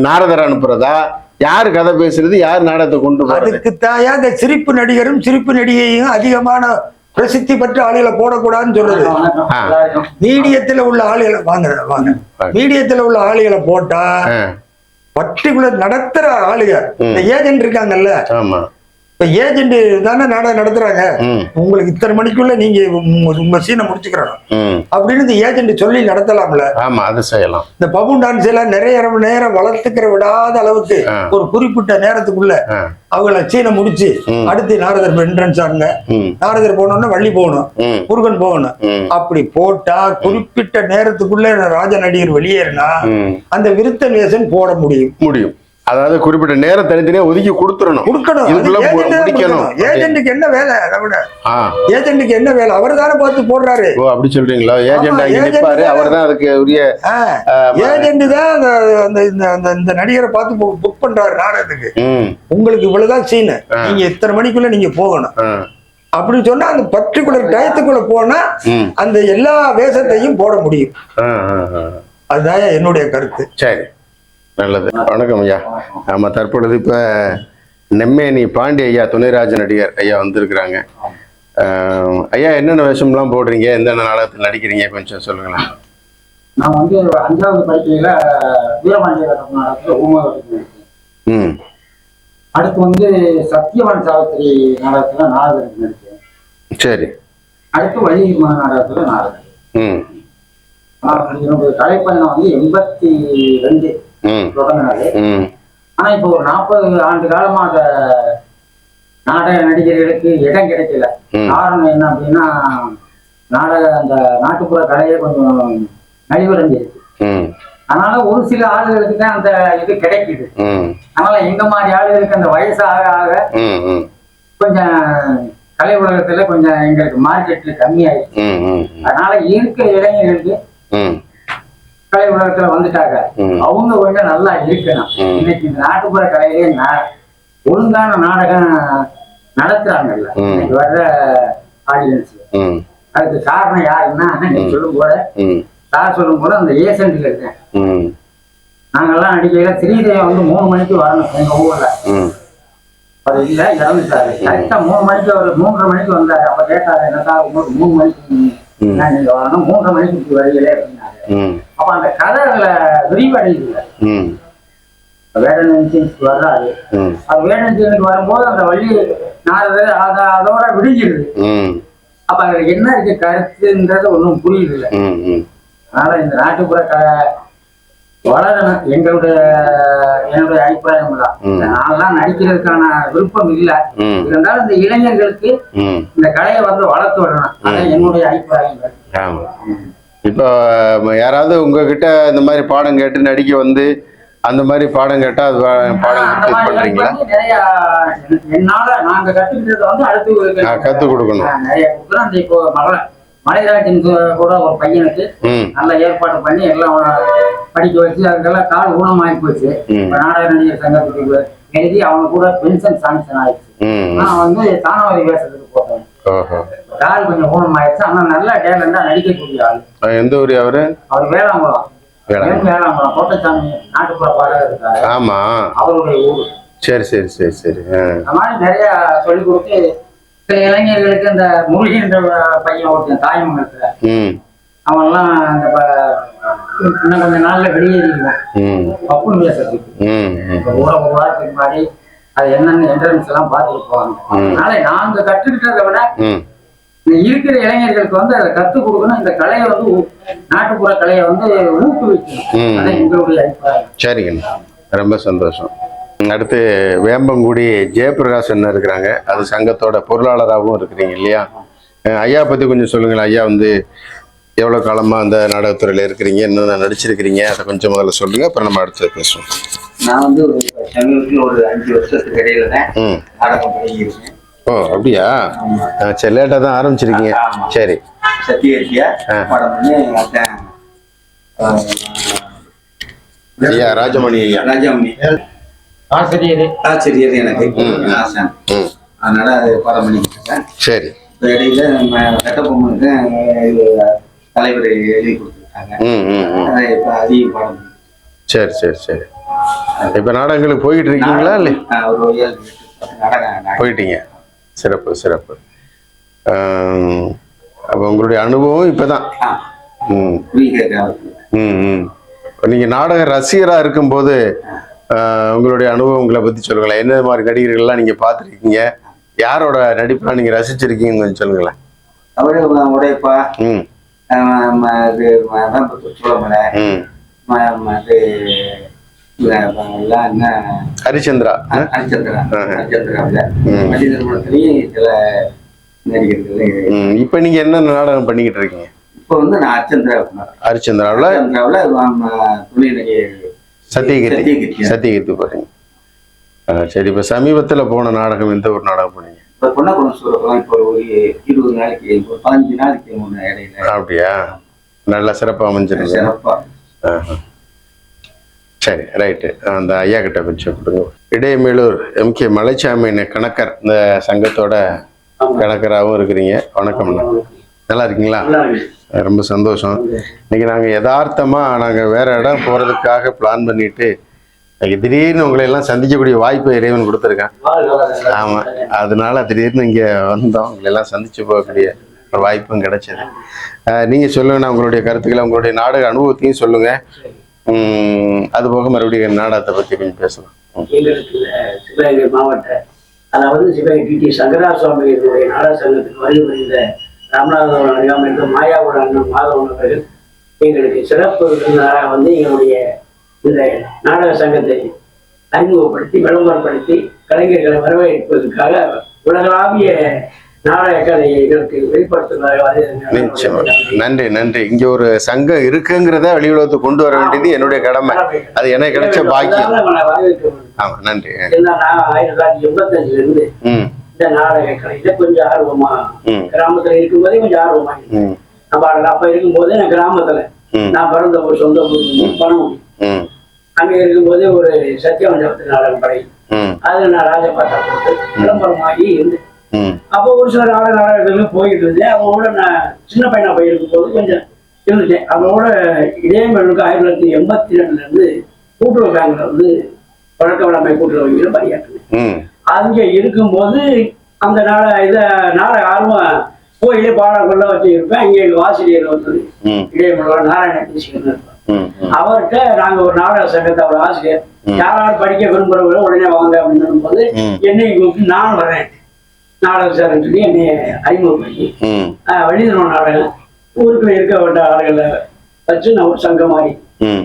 நாரதர் அனுப்புறதா? யாரு கதை பேசுறது, யார் நாடகத்தை கொண்டு போறது? அதுக்கு தாயா இந்த சிரிப்பு நடிகரும் சிரிப்பு நடிகையும் அதிகமான பிரசித்தி பெற்ற ஆளுகளை போடக்கூடாதுன்னு சொல்லுது. மீடியத்துல உள்ள ஆளுகளை வாங்க மீடியத்துல உள்ள ஆளுகளை போட்டா பர்டிகுலர் நடத்துற ஆளுங்க, இந்த ஏஜென்ட் இருக்காங்கல்ல, இப்ப ஏஜென்ட் தானே நாடகம் நடத்துறாங்க, உங்களுக்கு இத்தனை மணிக்குள்ள நீங்க உங்க சீனை முடிச்சுக்கிறோம் அப்படின்னு இந்த ஏஜென்ட் சொல்லி நடத்தலாம்ல. ஆமா, அது செய்யலாம். இந்த பபுன் டான்ஸ் எல்லாம் நிறைய நேரம் வளர்த்துக்கிற விடாத அளவுக்கு ஒரு குறிப்பிட்ட நேரத்துக்குள்ள அவங்கள சீனை முடிச்சு அடுத்து நாரதர் என்ட்ரன்ஸ் ஆகுங்க, நாரதர் போனோம்னா வள்ளி போகணும், முருகன் போகணும், அப்படி போட்டா குறிப்பிட்ட நேரத்துக்குள்ள ராஜ நடிகர் வெளியேறினா அந்த விருத்தன் வேஷம் போட முடியும். அதாவது குறிப்பிட்ட நேரம் தனித்தனியா ஒதுக்கி கொடுக்கணும். ஏஜென்ட்டுக்கு என்ன வேலை? ஏஜென்ட்டுக்கு என்ன வேலை? அவர் தானே பார்த்து போடுறாரு. ஓ, அப்படி சொல்றீங்களா? ஏஜென்ட் அவர் தான் அதுக்கு உரிய ஏஜென்ட் தான் இந்த நடிகரை பார்த்து புக் பண்றாரு நாடகத்துக்கு. உங்களுக்கு இவ்வளவுதான் சீனு, நீங்க இத்தனை மணிக்குள்ள நீங்க போகணும் அப்படின்னு சொன்னா அந்த பர்டிகுலர் டயத்துக்குள்ள போனா அந்த எல்லா வேஷத்தையும் போட முடியும். அதுதான் என்னுடைய கருத்து. சரி, நல்லது. வணக்கம் ஐயா. ஆமா, தற்பொழுது இப்ப நெம்மேனி பாண்டி ஐயா துணைராஜ நடிகர் ஐயா வந்திருக்கிறாங்க. ஐயா, என்னென்ன வேஷம்லாம் போடுறீங்க, எந்தெந்த நாடகத்தில் நடிக்கிறீங்க, கொஞ்சம் சொல்லுங்களேன். நான் வந்து 5வது படிக்கையில வீரபாண்டிய நாடகத்துல ஊம அடுத்து வந்து சத்தியவான் சாவித்திரி நாடகத்துல நாடகம் நடிச்சேன். சரி. அடுத்து வள்ளி நாடகத்துல நாடகம். என்னுடைய கலைப்பயணம் வந்து 82 தொடங்கினது. ஆனா இப்போ ஒரு 40 ஆண்டு காலமா அந்த நாடக நடிகர்களுக்கு இடம் கிடைக்கல. காரணம் என்ன அப்படின்னா, அந்த நாட்டுப்புற கலையே கொஞ்சம் நலிவடைஞ்சிருக்கு. அதனால ஒரு சில ஆளுகளுக்கு தான் அந்த இது கிடைக்குது. அதனால எங்க மாதிரி ஆளுகளுக்கு அந்த வயசு ஆக ஆக கொஞ்சம் கலை உலகத்துல கொஞ்சம் எங்களுக்கு மார்க்கெட்ல கம்மியாயிடுச்சு. அதனால இருக்கிற இளைஞர்களுக்கு கலை உலகத்துல வந்துட்டாங்க, அவங்க கொஞ்சம் நல்லா இருக்கணும். இன்னைக்கு இந்த நாட்டுப்புற கலையிலே ஒழுங்கான நாடகம் நடத்துறாங்கல்ல இன்னைக்கு வர்ற ஆடியன்ஸ். அதுக்கு காரணம் யாருன்னா, நீங்க சொல்லும் போல சார் சொல்லும் போல அந்த ஏசன்ட்கள் தான். நாங்கெல்லாம் நடிக்கையில ஸ்ரீதேவன் வந்து 3 மணிக்கு வரணும் எங்க ஊர்ல. அது இல்ல, இறந்துட்டாரு. கரெக்டா 3 மணிக்கு ஒரு 3:30 மணிக்கு வந்தாரு. அப்ப கேட்டாரு, என்னக்கா 3 மணிக்கு நீங்க வரணும், 3:30 மணிக்கு வழியிலே அப்படின்னாரு. அப்ப அந்த கதை அதுல விரிவடையுது. வேடனுக்கு வர்றாரு, அது வேடனுக்கு வரும்போது அந்த வள்ளி நாரதர் அதோட விடுஞ்சிருது. அப்ப அதுல என்ன இருக்கு கருத்துன்றது ஒன்றும் புரியுது இல்லை. அதனால இந்த நாட்டுப்புற வளரணும் என்னுடைய அபிப்பிராயம் தான். நான்லாம் நடிக்கிறதுக்கான விருப்பம் இல்லை. இருந்தாலும் இந்த இளைஞர்களுக்கு இந்த கலையை வந்து வளர்த்து விடணும், அதான் என்னுடைய அபிப்பிராயம். இப்போ யாராவது உங்ககிட்ட இந்த மாதிரி பாடம் கேட்டு நடிக்க வந்து அந்த மாதிரி பாடம் கேட்டா அது பாடம் பண்றீங்களா? நிறைய என்னால நாங்க கத்துக்கிட்டத வந்து அடுத்து கத்து கொடுக்கணும். நிறைய கொடுக்குறோம். அந்த இப்போ மலைராஜன் கூட ஒரு பையனுக்கு நல்ல ஏற்பாடு பண்ணி எல்லாம் படிக்க வச்சு அதுக்கெல்லாம் கால் ஊனமாகி போச்சு. நாடக நடிகர் சங்கத்துக்கு எழுதி அவங்க கூட பென்ஷன் சாங்ஷன் ஆயிடுச்சு. நான் வந்து தானவரி வேஷத்துக்கு போட்டேன். கால் கொஞ்சம் ஊனமாயிடுச்சு. ஆனா நல்ல டேலண்டா நடிக்கக்கூடிய ஆள். எந்த ஊர் அவரு? அவர் வேளாங்குளம். வேளாங்குளம் கோட்டச்சாமி நாட்டுப்புற பாடகர் இருக்காரு. ஆமா, அவருடைய ஊர். சரி சரி சரி சரி. அந்த மாதிரி நிறைய சொல்லிக் கொடுத்து சில இளைஞர்களுக்கு இந்த முருகின்ற பையன் ஒருத்தன் தாய்மங்கலத்துல அவன்லாம் இந்த இன்னும் கொஞ்ச நாள்ல வெளியேறிடுவான் பப்புன் பேசுறதுக்கு. ஒரு வாரத்துக்கு முன்னாடி அது என்னென்ன என்ட்ரன்ஸ் எல்லாம் பார்த்துட்டு போவாங்க. அதனால நாங்க கற்றுக்கிட்டதை விட இருக்கிற இளைஞர்களுக்கு வந்து அதை கற்றுக் கொடுக்கணும். இந்த கலையை வந்து நாட்டுப்புற கலையை வந்து ஊக்குவிக்கணும். அதான் எங்களுடைய அபிப்பிராயம். சரிங்க, ரொம்ப சந்தோஷம். அடுத்து வேம்பங்குடி ஜெயபிரகாஷ் இருக்கிறாங்க, அது சங்கத்தோட பொருளாளராகவும் இருக்கிறீங்க இல்லையா? ஐயா பற்றி கொஞ்சம் சொல்லுங்களேன். ஐயா வந்து எவ்வளோ காலமாக அந்த நாடகத்துறையில் இருக்கிறீங்க, இன்னும் நடிச்சிருக்கிறீங்க, அதை கொஞ்சம் முதல்ல சொல்லுங்கள், அப்புறம் நம்ம அடுத்து பேசுவோம். நான் வந்து சமீபத்தில் ஒரு 5 வருஷத்துக்கு இடையில தான் நாடகம் பண்ணியிருக்கேன். ஓ, அப்படியா? சரி, லேட்டாக தான் ஆரம்பிச்சிருக்கீங்க. சரி. சத்தியரியா படம் பண்ணி ஐயா ராஜமணி. ஐயா ராஜமணி ஆசிரியர் எனக்கு ஆசை. அதனால அது படம் பண்ணிக்கிட்டு இருக்கேன். சரி. இப்போ இடையில நம்ம கட்டபொம்மனுக்கு தலைவர் எழுதி கொடுத்துருக்காங்க. இப்போ அதிகம் படம். சரி சரி சரி. இப்போ நாடகங்களுக்கு போயிட்டு இருக்கீங்களா? இல்லை, ஒரு 7 நாடகம் போயிட்டீங்க. சிறப்பு சிறப்பு. அப்போ உங்களுடைய அனுபவம் இப்போதான். நீங்கள் நாடக ரசிகராக இருக்கும்போது உங்களுடைய அனுபவங்களை பத்தி சொல்லுங்களேன். என்ன மாதிரி நடிகர்கள்லாம் நீங்க பார்த்துருக்கீங்க, யாரோட நடிப்பெல்லாம் நீங்க ரசிச்சிருக்கீங்கன்னு கொஞ்சம் சொல்லுங்களேன். அவரு உடைப்பா, சோழமலை, ஹரிச்சந்திரா சில நடிகர்கள். இப்ப நீங்க என்ன நாடகம் பண்ணிக்கிட்டு இருக்கீங்க? இப்ப வந்து நான் ஹரிச்சந்திராவில் துணை நடிகர் சத்தியகீர்த்தி போறீங்க. சரி, இப்ப சமீபத்துல போன நாடகம் எந்த ஒரு நாடகம் பண்ணீங்க? பொன்னகுணம் சூரப்பெல்லாம் இப்போ ஒரு 20 நாளைக்கு, ஒரு 15 நாளைக்கு இடையில. அப்படியா? நல்லா சிறப்பா அமைஞ்சிருக்கு. சிறப்பா. சரி, ரைட்டு. அந்த ஐயா கிட்ட கொஞ்சம் கொடுங்க. இடையமேலூர் MK மலைச்சாமி கணக்கர், இந்த சங்கத்தோட கணக்கராகவும் இருக்கிறீங்க. வணக்கம். நல்லா இருக்கீங்களா? ரொம்ப சந்தோஷம். இன்னைக்கு நாங்க யதார்த்தமா வேற இடம் போறதுக்காக பிளான் பண்ணிட்டு திடீர்னு உங்களை எல்லாம் சந்திக்கக்கூடிய வாய்ப்பை இறைவன் கொடுத்துருக்கேன். ஆமா, அதனால திடீர்னு இங்க வந்தோம். உங்களை எல்லாம் சந்திச்சு போகக்கூடிய ஒரு வாய்ப்பும் கிடைச்சது. நீங்க சொல்லுங்க, உங்களுடைய கருத்துக்களை, உங்களுடைய நாடக அனுபவத்தையும் சொல்லுங்க. அது போக மறுபடியும் நாடகத்தை பத்தி கொஞ்சம் பேசலாம். எங்களுக்கு சிவகங்கை மாவட்ட, அதாவது சிவகங்கை TT சங்கரா சுவாமிகளுடைய நாடக சங்கத்துக்கு வருகை புரிந்த ராமநாதபுரம் அருகாமல் இருந்த மாயாவோட அண்ணன் மாதவன் அவர்கள் எங்களுக்கு சிறப்பு விருந்தினராக வந்து எங்களுடைய இந்த நாடக சங்கத்தை அறிமுகப்படுத்தி விளம்பரப்படுத்தி கலைஞர்களை வரவேற்பதற்காக உலகளாவிய நாடக கலையை எங்களுக்கு வெளிப்படுத்துவதாக. நன்றி நன்றி. இங்க ஒரு சங்கம் இருக்குங்கிறத வெளி உலகத்துக்கு கொண்டு வர வேண்டியது என்னுடைய கடமை. அது எனக்கு கிடைச்ச பாக்கியம். ஆமா, நன்றி. 1985 இருந்து இந்த நாடக கலையில கொஞ்சம் ஆர்வமா, கிராமத்துல இருக்கும்போதே கொஞ்சம் ஆர்வமா நம்ம அப்ப இருக்கும்போதே நான் கிராமத்துல, நான் பிறந்த ஒரு சொந்த பணம் அங்க இருக்கும்போதே ஒரு சத்தியவஞ்சபத்து நாடகம் படை, அதுல நான் ராஜபாட்டா போட்டு விளம்பரமாகி இருந்து அப்போ ஒரு சில நாடகங்களும் போயிட்டு இருந்தேன். அவங்களோட நான் சின்ன பையனா போயிருக்கும் போது கொஞ்சம் இருந்துட்டேன். அவங்களோட இடையமேலுக்கு 1982 இருந்து கூட்டுறவு பேங்க்ல வந்து பழக்க வளமை கூட்டுறவு வங்கியில பணியாற்றினேன். அங்க இருக்கும்போது அந்த நாடக ஆர்வம் கோயிலே பாடக்குள்ள வச்சு இருப்பேன். இங்க எங்க ஆசிரியர் வந்து இடையமேலோட நாராயண தேசிகன் இருப்பார். அவர்கிட்ட நாங்க ஒரு நாடக சங்கத்தை, அவர் ஆசிரியர், யாராவது படிக்க விரும்புறவங்க உடனே வாங்க அப்படின்னு போது என்னை கூப்பிட்டு நான் வரேன் நாடக சார்ன்னு சொல்லி என்னை அறிமுகப்படுத்தி வெளிநடப்பு நாடகம் ஊருக்குள்ள இருக்க வேண்ட ஆளுகளை வச்சு நான் ஒரு சங்கம் மாதிரி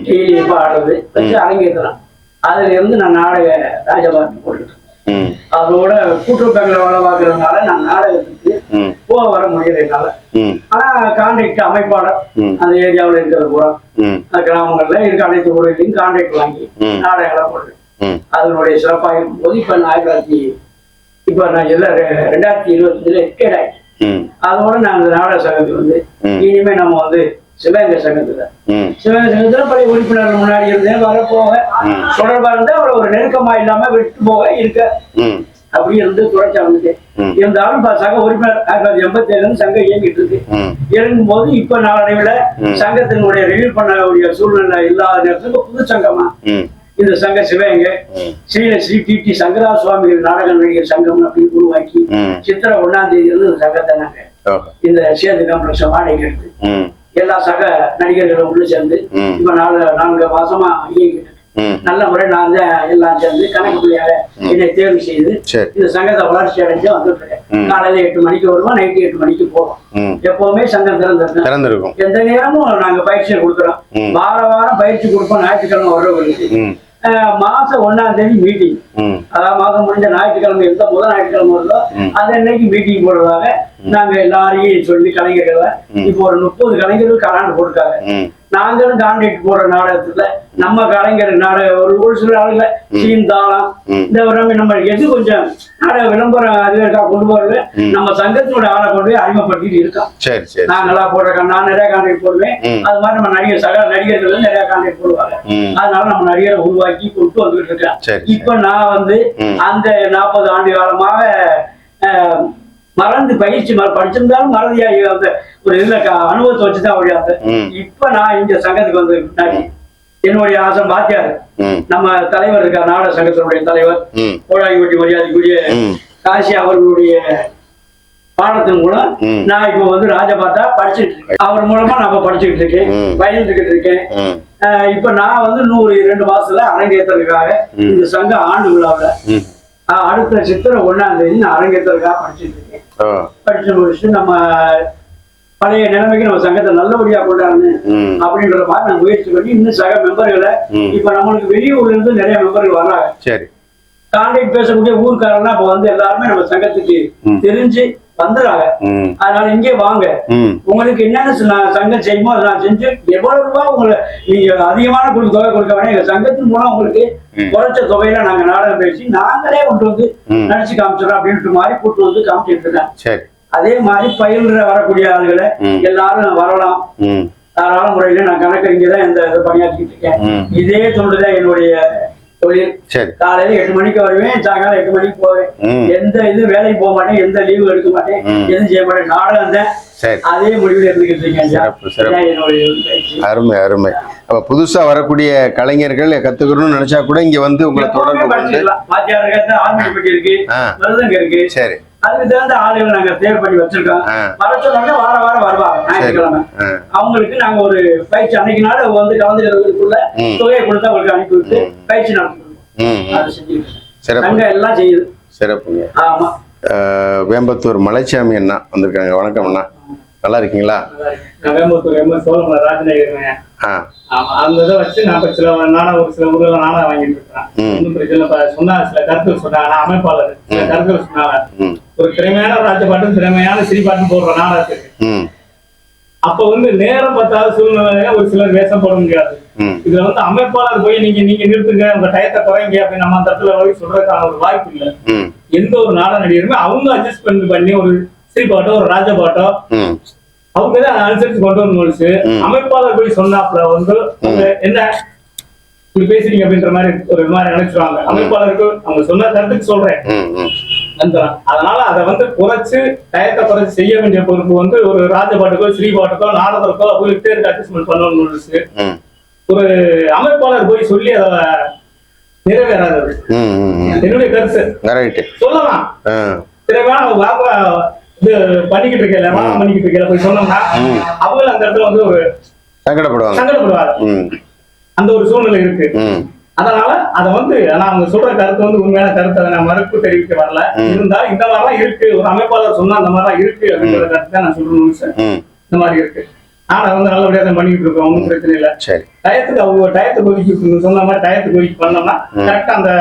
டெய்லி எப்ப ஆடுறது வச்சு அரங்கேற்றலாம். அதுல இருந்து நான் நாடக ராஜபாட்டு போட்டுட்டு அதோட கூட்டுறவு பேங்க்ல வேலை பார்க்கறதுனால நான் நாடகத்துக்கு போக வர முடியல என்னால. ஆனா கான்ட்ராக்ட் அமைப்பாளர் அந்த ஏரியாவில் இருக்கிறது பூரா கிராமங்கள்ல இருக்க அனைத்து ஊர்களையும் கான்ட்ராக்ட் வாங்கி நாடகங்களை போடுறேன். அதனுடைய சிறப்பாக இருக்கும் போது இப்ப நான் 2025 ரிட்டையர்ட் ஆயிடுச்சு. அதோட நான் அந்த நாடக சங்கத்துக்கு வந்து இனிமே நம்ம வந்து சிவகங்கை சங்கத்துல பழைய உறுப்பினர்கள் முன்னாடி இருந்தேன், வரப்போக தொடர்பா இருந்து அவளை ஒரு நெருக்கமா இல்லாம விட்டு போக இருக்க அப்படி இருந்து குறைச்சா வந்துட்டேன். இருந்தாலும் சங்க உறுப்பினர் 1987 சங்கம் இயங்கிட்டு இருக்கு. இறங்கும் போது இப்ப நாளடைவுல சங்கத்தினுடைய ரினியூ பண்ணக்கூடிய சூழ்நிலை இல்லாத நேரத்துக்கு புது சங்கமா இந்த சங்க சிவகங்கை ஸ்ரீ TT சங்கரா சுவாமிகள் நாடக நடிகர் சங்கம் அப்படின்னு உருவாக்கி சித்திரை 1ஆம் தேதி இந்த சங்கத்தை நாங்க இந்த சேது காம்ப்ளெக்ஸ் வாடகை எடுத்து எல்லா சக நடிகர்களும் உள்ள சேர்ந்து இப்ப 4 மாசமா இயங்கிட்டு நல்ல முறை நான் எல்லாம் சேர்ந்து கணக்கு புள்ளியாக என்னை தேர்வு செய்து இந்த சங்கத்தை வளர்ச்சி அடைஞ்சு வந்துட்டு இருக்கேன். காலையில 8 மணிக்கு வருவோம், நைட்டு 8 மணிக்கு போவோம். எப்பவுமே சங்கம் திறந்திருக்கும். எந்த நேரமும் நாங்க பயிற்சியை கொடுக்குறோம். வாரம் பயிற்சி கொடுப்போம். ஞாயிற்றுக்கிழமை வர்றவங்களுக்கு மாசம் 1ஆம் தேதி மீட்டிங், அதாவது மாசம் முடிஞ்ச ஞாயிற்றுக்கிழமை எந்த முதல் ஞாயிற்றுக்கிழமை வருதோ அது அன்னைக்கு மீட்டிங் போடுறதாக நாங்க எல்லாரையும் சொல்லி கலைஞர்களை இப்போ ஒரு 30 கலைஞர்கள் கான்ட்ராக்ட் போட்டுருக்காங்க. நாங்களும் கான்ட்ராக்ட் போடுற நாடகத்துல நம்ம கலைஞர் நாடக ஒரு சில ஆளுங்க சீந்தாளம் இந்த நம்ம எது கொஞ்சம் நாடக விளம்பரம் அதிகரிக்கா கொண்டு போறது நம்ம சங்கத்தினோட ஆளை கொண்டு போய் அறிமுகப்படுத்திட்டு இருக்கோம். நான் நல்லா போடுறேன், நான் நிறைய கான்ட்ராக்ட் போடுவேன். அது மாதிரி நம்ம நடிகர் சக நடிகர்கள் நிறைய கான்ட்ராக்ட் போடுவாங்க. அதனால நம்ம நடிகரை உருவாக்கி கொண்டு வந்துட்டு இருக்கேன். இப்ப நான் வந்து அந்த 40 ஆண்டு காலமாக மறந்து பயிற்சி படிச்சிருந்தாலும் மறதியாகி அந்த ஒரு இதுல அனுபவத்தை வச்சுதான் முடியாது. இப்ப நான் இங்க சங்கத்துக்கு வந்து என்னுடைய ஆசை பாத்தியாரு நம்ம தலைவர் இருக்கார், நாடக சங்கத்தினுடைய தலைவர் கோடாங்கிப்பட்டி மரியாதைக்குரிய காசி அவர்களுடைய பாடத்தின் மூலம் நான் இப்ப வந்து ராஜபாட்டா படிச்சுட்டு இருக்கேன். அவர் மூலமா நான் இப்ப படிச்சுக்கிட்டு இருக்கேன், பயிர்ந்துகிட்டு இருக்கேன். இப்ப நான் வந்து 102 மாசத்துல அரங்கேற்றதுக்காக இந்த சங்க ஆண்டு விழாவில் அடுத்த சித்திரை 1ஆம் தேதி நான் அரங்கேற்றதுக்காக படிச்சுட்டு இருக்கேன். படிச்சு முடிச்சுட்டு நம்ம பழைய நிலைமைக்கு நம்ம சங்கத்தை நல்லபடியா கொண்டாடணும் அப்படின்ற மாதிரி நான் முயற்சி பண்ணி இன்னும் சக மெம்பர்களை இப்ப நம்மளுக்கு வெளியூர்ல இருந்து நிறைய மெம்பர்கள் வர்றாங்க. சரி, கான்டாக்ட் பேசக்கூடிய ஊர்க்காரனா இப்ப வந்து எல்லாருமே நம்ம சங்கத்துக்கு தெரிஞ்சு வந்துடுறாங்க. அதனால இங்கே வாங்க, உங்களுக்கு என்னென்ன சங்கம் செய்யுமோ அதை நான் செஞ்சு எவ்வளவு ரூபாய் உங்களை நீங்க அதிகமான தொகை கொடுக்க வேணா எங்க சங்கத்தின் மூலம் உங்களுக்கு குறைச்ச தொகையில நாங்க நாடகம் பேசி நாங்களே கொண்டு வந்து நடிச்சு காமிச்சிடறோம் அப்படின்ற மாதிரி கூட்டு வந்து காமிச்சிட்டு இருக்கேன். அதே மாதிரி பயில்ற வரக்கூடிய ஆளுகளை எல்லாரும் வரலாம். தாராள முறையில நான் கணக்கறிஞதான் இந்த இதை பணியாற்றிட்டு இருக்கேன். இதே தொண்டுதான் என்னுடைய தொழில். காலையில 8 மணிக்கு வருவேன், சாயங்காலம் 8 மணிக்கு போவேன். எந்த இது வேலைக்கு போக மாட்டேன், எந்த லீவு எடுக்க மாட்டேன், எதுவும் செய்ய மாட்டேன். நாடகம் தான் அதே முடிவில் இருந்துகிட்டு இருக்கேன். அருமை அருமை. அப்ப புதுசா வரக்கூடிய கலைஞர்கள் கத்துக்கணும்னு நினைச்சா கூட இங்க வந்து உங்களை தொடர்பு ஆர்மிப்பட்டி இருக்கு, மருதங்க இருக்கு. சரி, அதுக்கு தகுந்த ஆளுகளை நாங்க தேர்வு பண்ணி வச்சிருக்கோம். வர சொன்னாங்க வார வாரம் வருவாங்க ஞாயிற்றுக்கிழமை. அவங்களுக்கு நாங்க ஒரு பயிற்சி அன்னைக்கு நாள் வந்து கலந்துக்கிறதுக்குள்ள தொகையை கொடுத்து அவங்களுக்கு அனுப்பி விட்டு பயிற்சி நடத்திருக்கோம். அதை செஞ்சுருக்கோம். அங்க எல்லாம் செய்யுது. சிறப்புங்க. ஆமா. வேம்பத்தூர் மலைச்சாமி அண்ணா வந்திருக்காங்க. வணக்கம் அண்ணா, நல்லா இருக்கீங்களா? வேம்பத்தூர் சோழமலை ராஜநகருங்க. அந்த இதை வச்சு நான் சில ஒரு சில ஊர்ல நாடகம் வாங்கிட்டு இருக்கேன். ஒன்றும் பிரச்சனை சொன்னா சில கருத்துக்கள் சொன்னாங்க. நான் அமைப்பாளர் சில கருத்துக்கள் சொன்னாங்க. ஒரு திறமையான ராஜபாட்டும் திறமையான சிரிப்பாட்டும் போடுற நாடகத்துக்கு அப்ப வந்து நேரம் பத்தாத சூழ்நிலையில ஒரு சிலர் வேஷம் போட முடியாது. இதுல வந்து அமைப்பாளர் போய் நீங்க நிறுத்துங்க, உங்க டயத்தை குறைங்க அப்படின்னு நம்ம அந்த இடத்துல போய் சொல்றதுக்கான ஒரு வாய்ப்பு இல்லை. எந்த ஒரு நாடக நடிகருமே அவங்க அட்ஜஸ்ட் பண்ணி ஒரு சிரிப்பாட்டோ ஒரு ராஜபாட்டோ அவங்கதான் அனுசரிச்சு கொண்டு வரணும். அமைப்பாளர் போய் சொன்னாப்ல வந்து என்ன இப்படி பேசுறீங்க அப்படின்ற மாதிரி ஒரு மாதிரி நினைச்சிருவாங்க. அமைப்பாளருக்கு அவங்க சொன்ன கருத்துக்கு சொல்றேன். அதனால அதை வந்து குறைச்சு டயத்தை குறைச்சு செய்ய வேண்டிய பொறுப்பு வந்து ஒரு ராஜபாட்டுக்கோ ஸ்ரீபாட்டுக்கோ நாடகத்துக்கோ அவங்களுக்கு பேருக்கு அட்ஜஸ்ட்மெண்ட் பண்ணணும். ஒரு அமைப்பாளர் போய் சொல்லி அதை நிறைவேறாது. என்னுடைய கருத்து சொல்லலாம். இது பண்ணிக்கிட்டு இருக்கல போய் சொன்னோம்னா அவங்க அந்த இடத்துல வந்து ஒரு சங்கடப்படுவாங்க. அந்த ஒரு சூழ்நிலை இருக்கு. அதனால அதை வந்து அவங்க சொல்ற கருத்து வந்து உண்மையான கருத்தை நான் மறுப்பு தெரிவிக்க வரல. இருந்தா இந்த மாதிரிலாம் இருக்கு, ஒரு அமைப்பாளர் சொன்னா அந்த மாதிரிலாம் இருக்கு அப்படிங்கிற கருத்தை தான் நான் சொல்லணும்னு சார். இந்த மாதிரி இருக்கு. ஆனா வந்து நல்லபடியா தான் பண்ணிக்கிட்டு இருக்கோம், ஒன்றும் பிரச்சனை இல்லை. டயத்துக்கு அவங்க டயத்துக்கு ஒதுக்கி சொன்ன மாதிரி டயத்துக்கு ஒதுக்கி பண்ணோம்னா கரெக்டா அந்த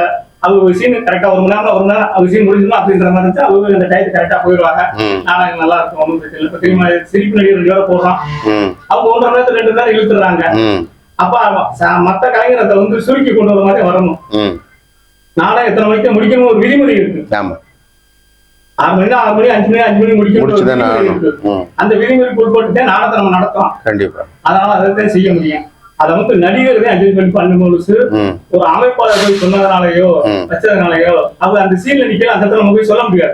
அவங்க சீன் கரெக்டா 1 மணி நேரம் அவங்க சீன் முடிஞ்சுமா அப்படின்ற மாதிரி இருந்துச்சு. அவங்க அந்த டயத்துக்கு கரெக்டா போயிடுவாங்க. நாடகம் நல்லா இருக்கும், ஒன்றும் பிரச்சனை இல்லை. இப்ப திரும்ப சிரிப்பு நடிகர் 2 பேரை போடுறோம், அவங்க 1.5 மணி நேரத்துல 2 நேரம் இழுத்துறாங்க. அப்ப மத்த கலைஞரத்தை வந்து சுருக்கி கொண்டு வர மாதிரி வரணும். நாடகம் எத்தனை மணிக்கு முடிக்கணும் ஒரு விதிமுறை இருக்கு. 6 மணி 6 மணி 5 மணி 5 மணி முடிக்கணும். அந்த விதிமுறைக்கு உட்பட்டு நாடகத்தை நம்ம நடத்தலாம். கண்டிப்பா. அதனால அதை செய்ய முடியும். அதை வந்து நடிகர்களே அட்ஜஸ்ட்மெண்ட் பண்ணும்போது ஒரு அமைப்பாளர் போய் சொன்னதுனாலயோ வச்சதுனாலயோ அவங்க அந்த சீன்ல நிக்கல அந்த இடத்துல நம்ம போய் சொல்ல முடியாது.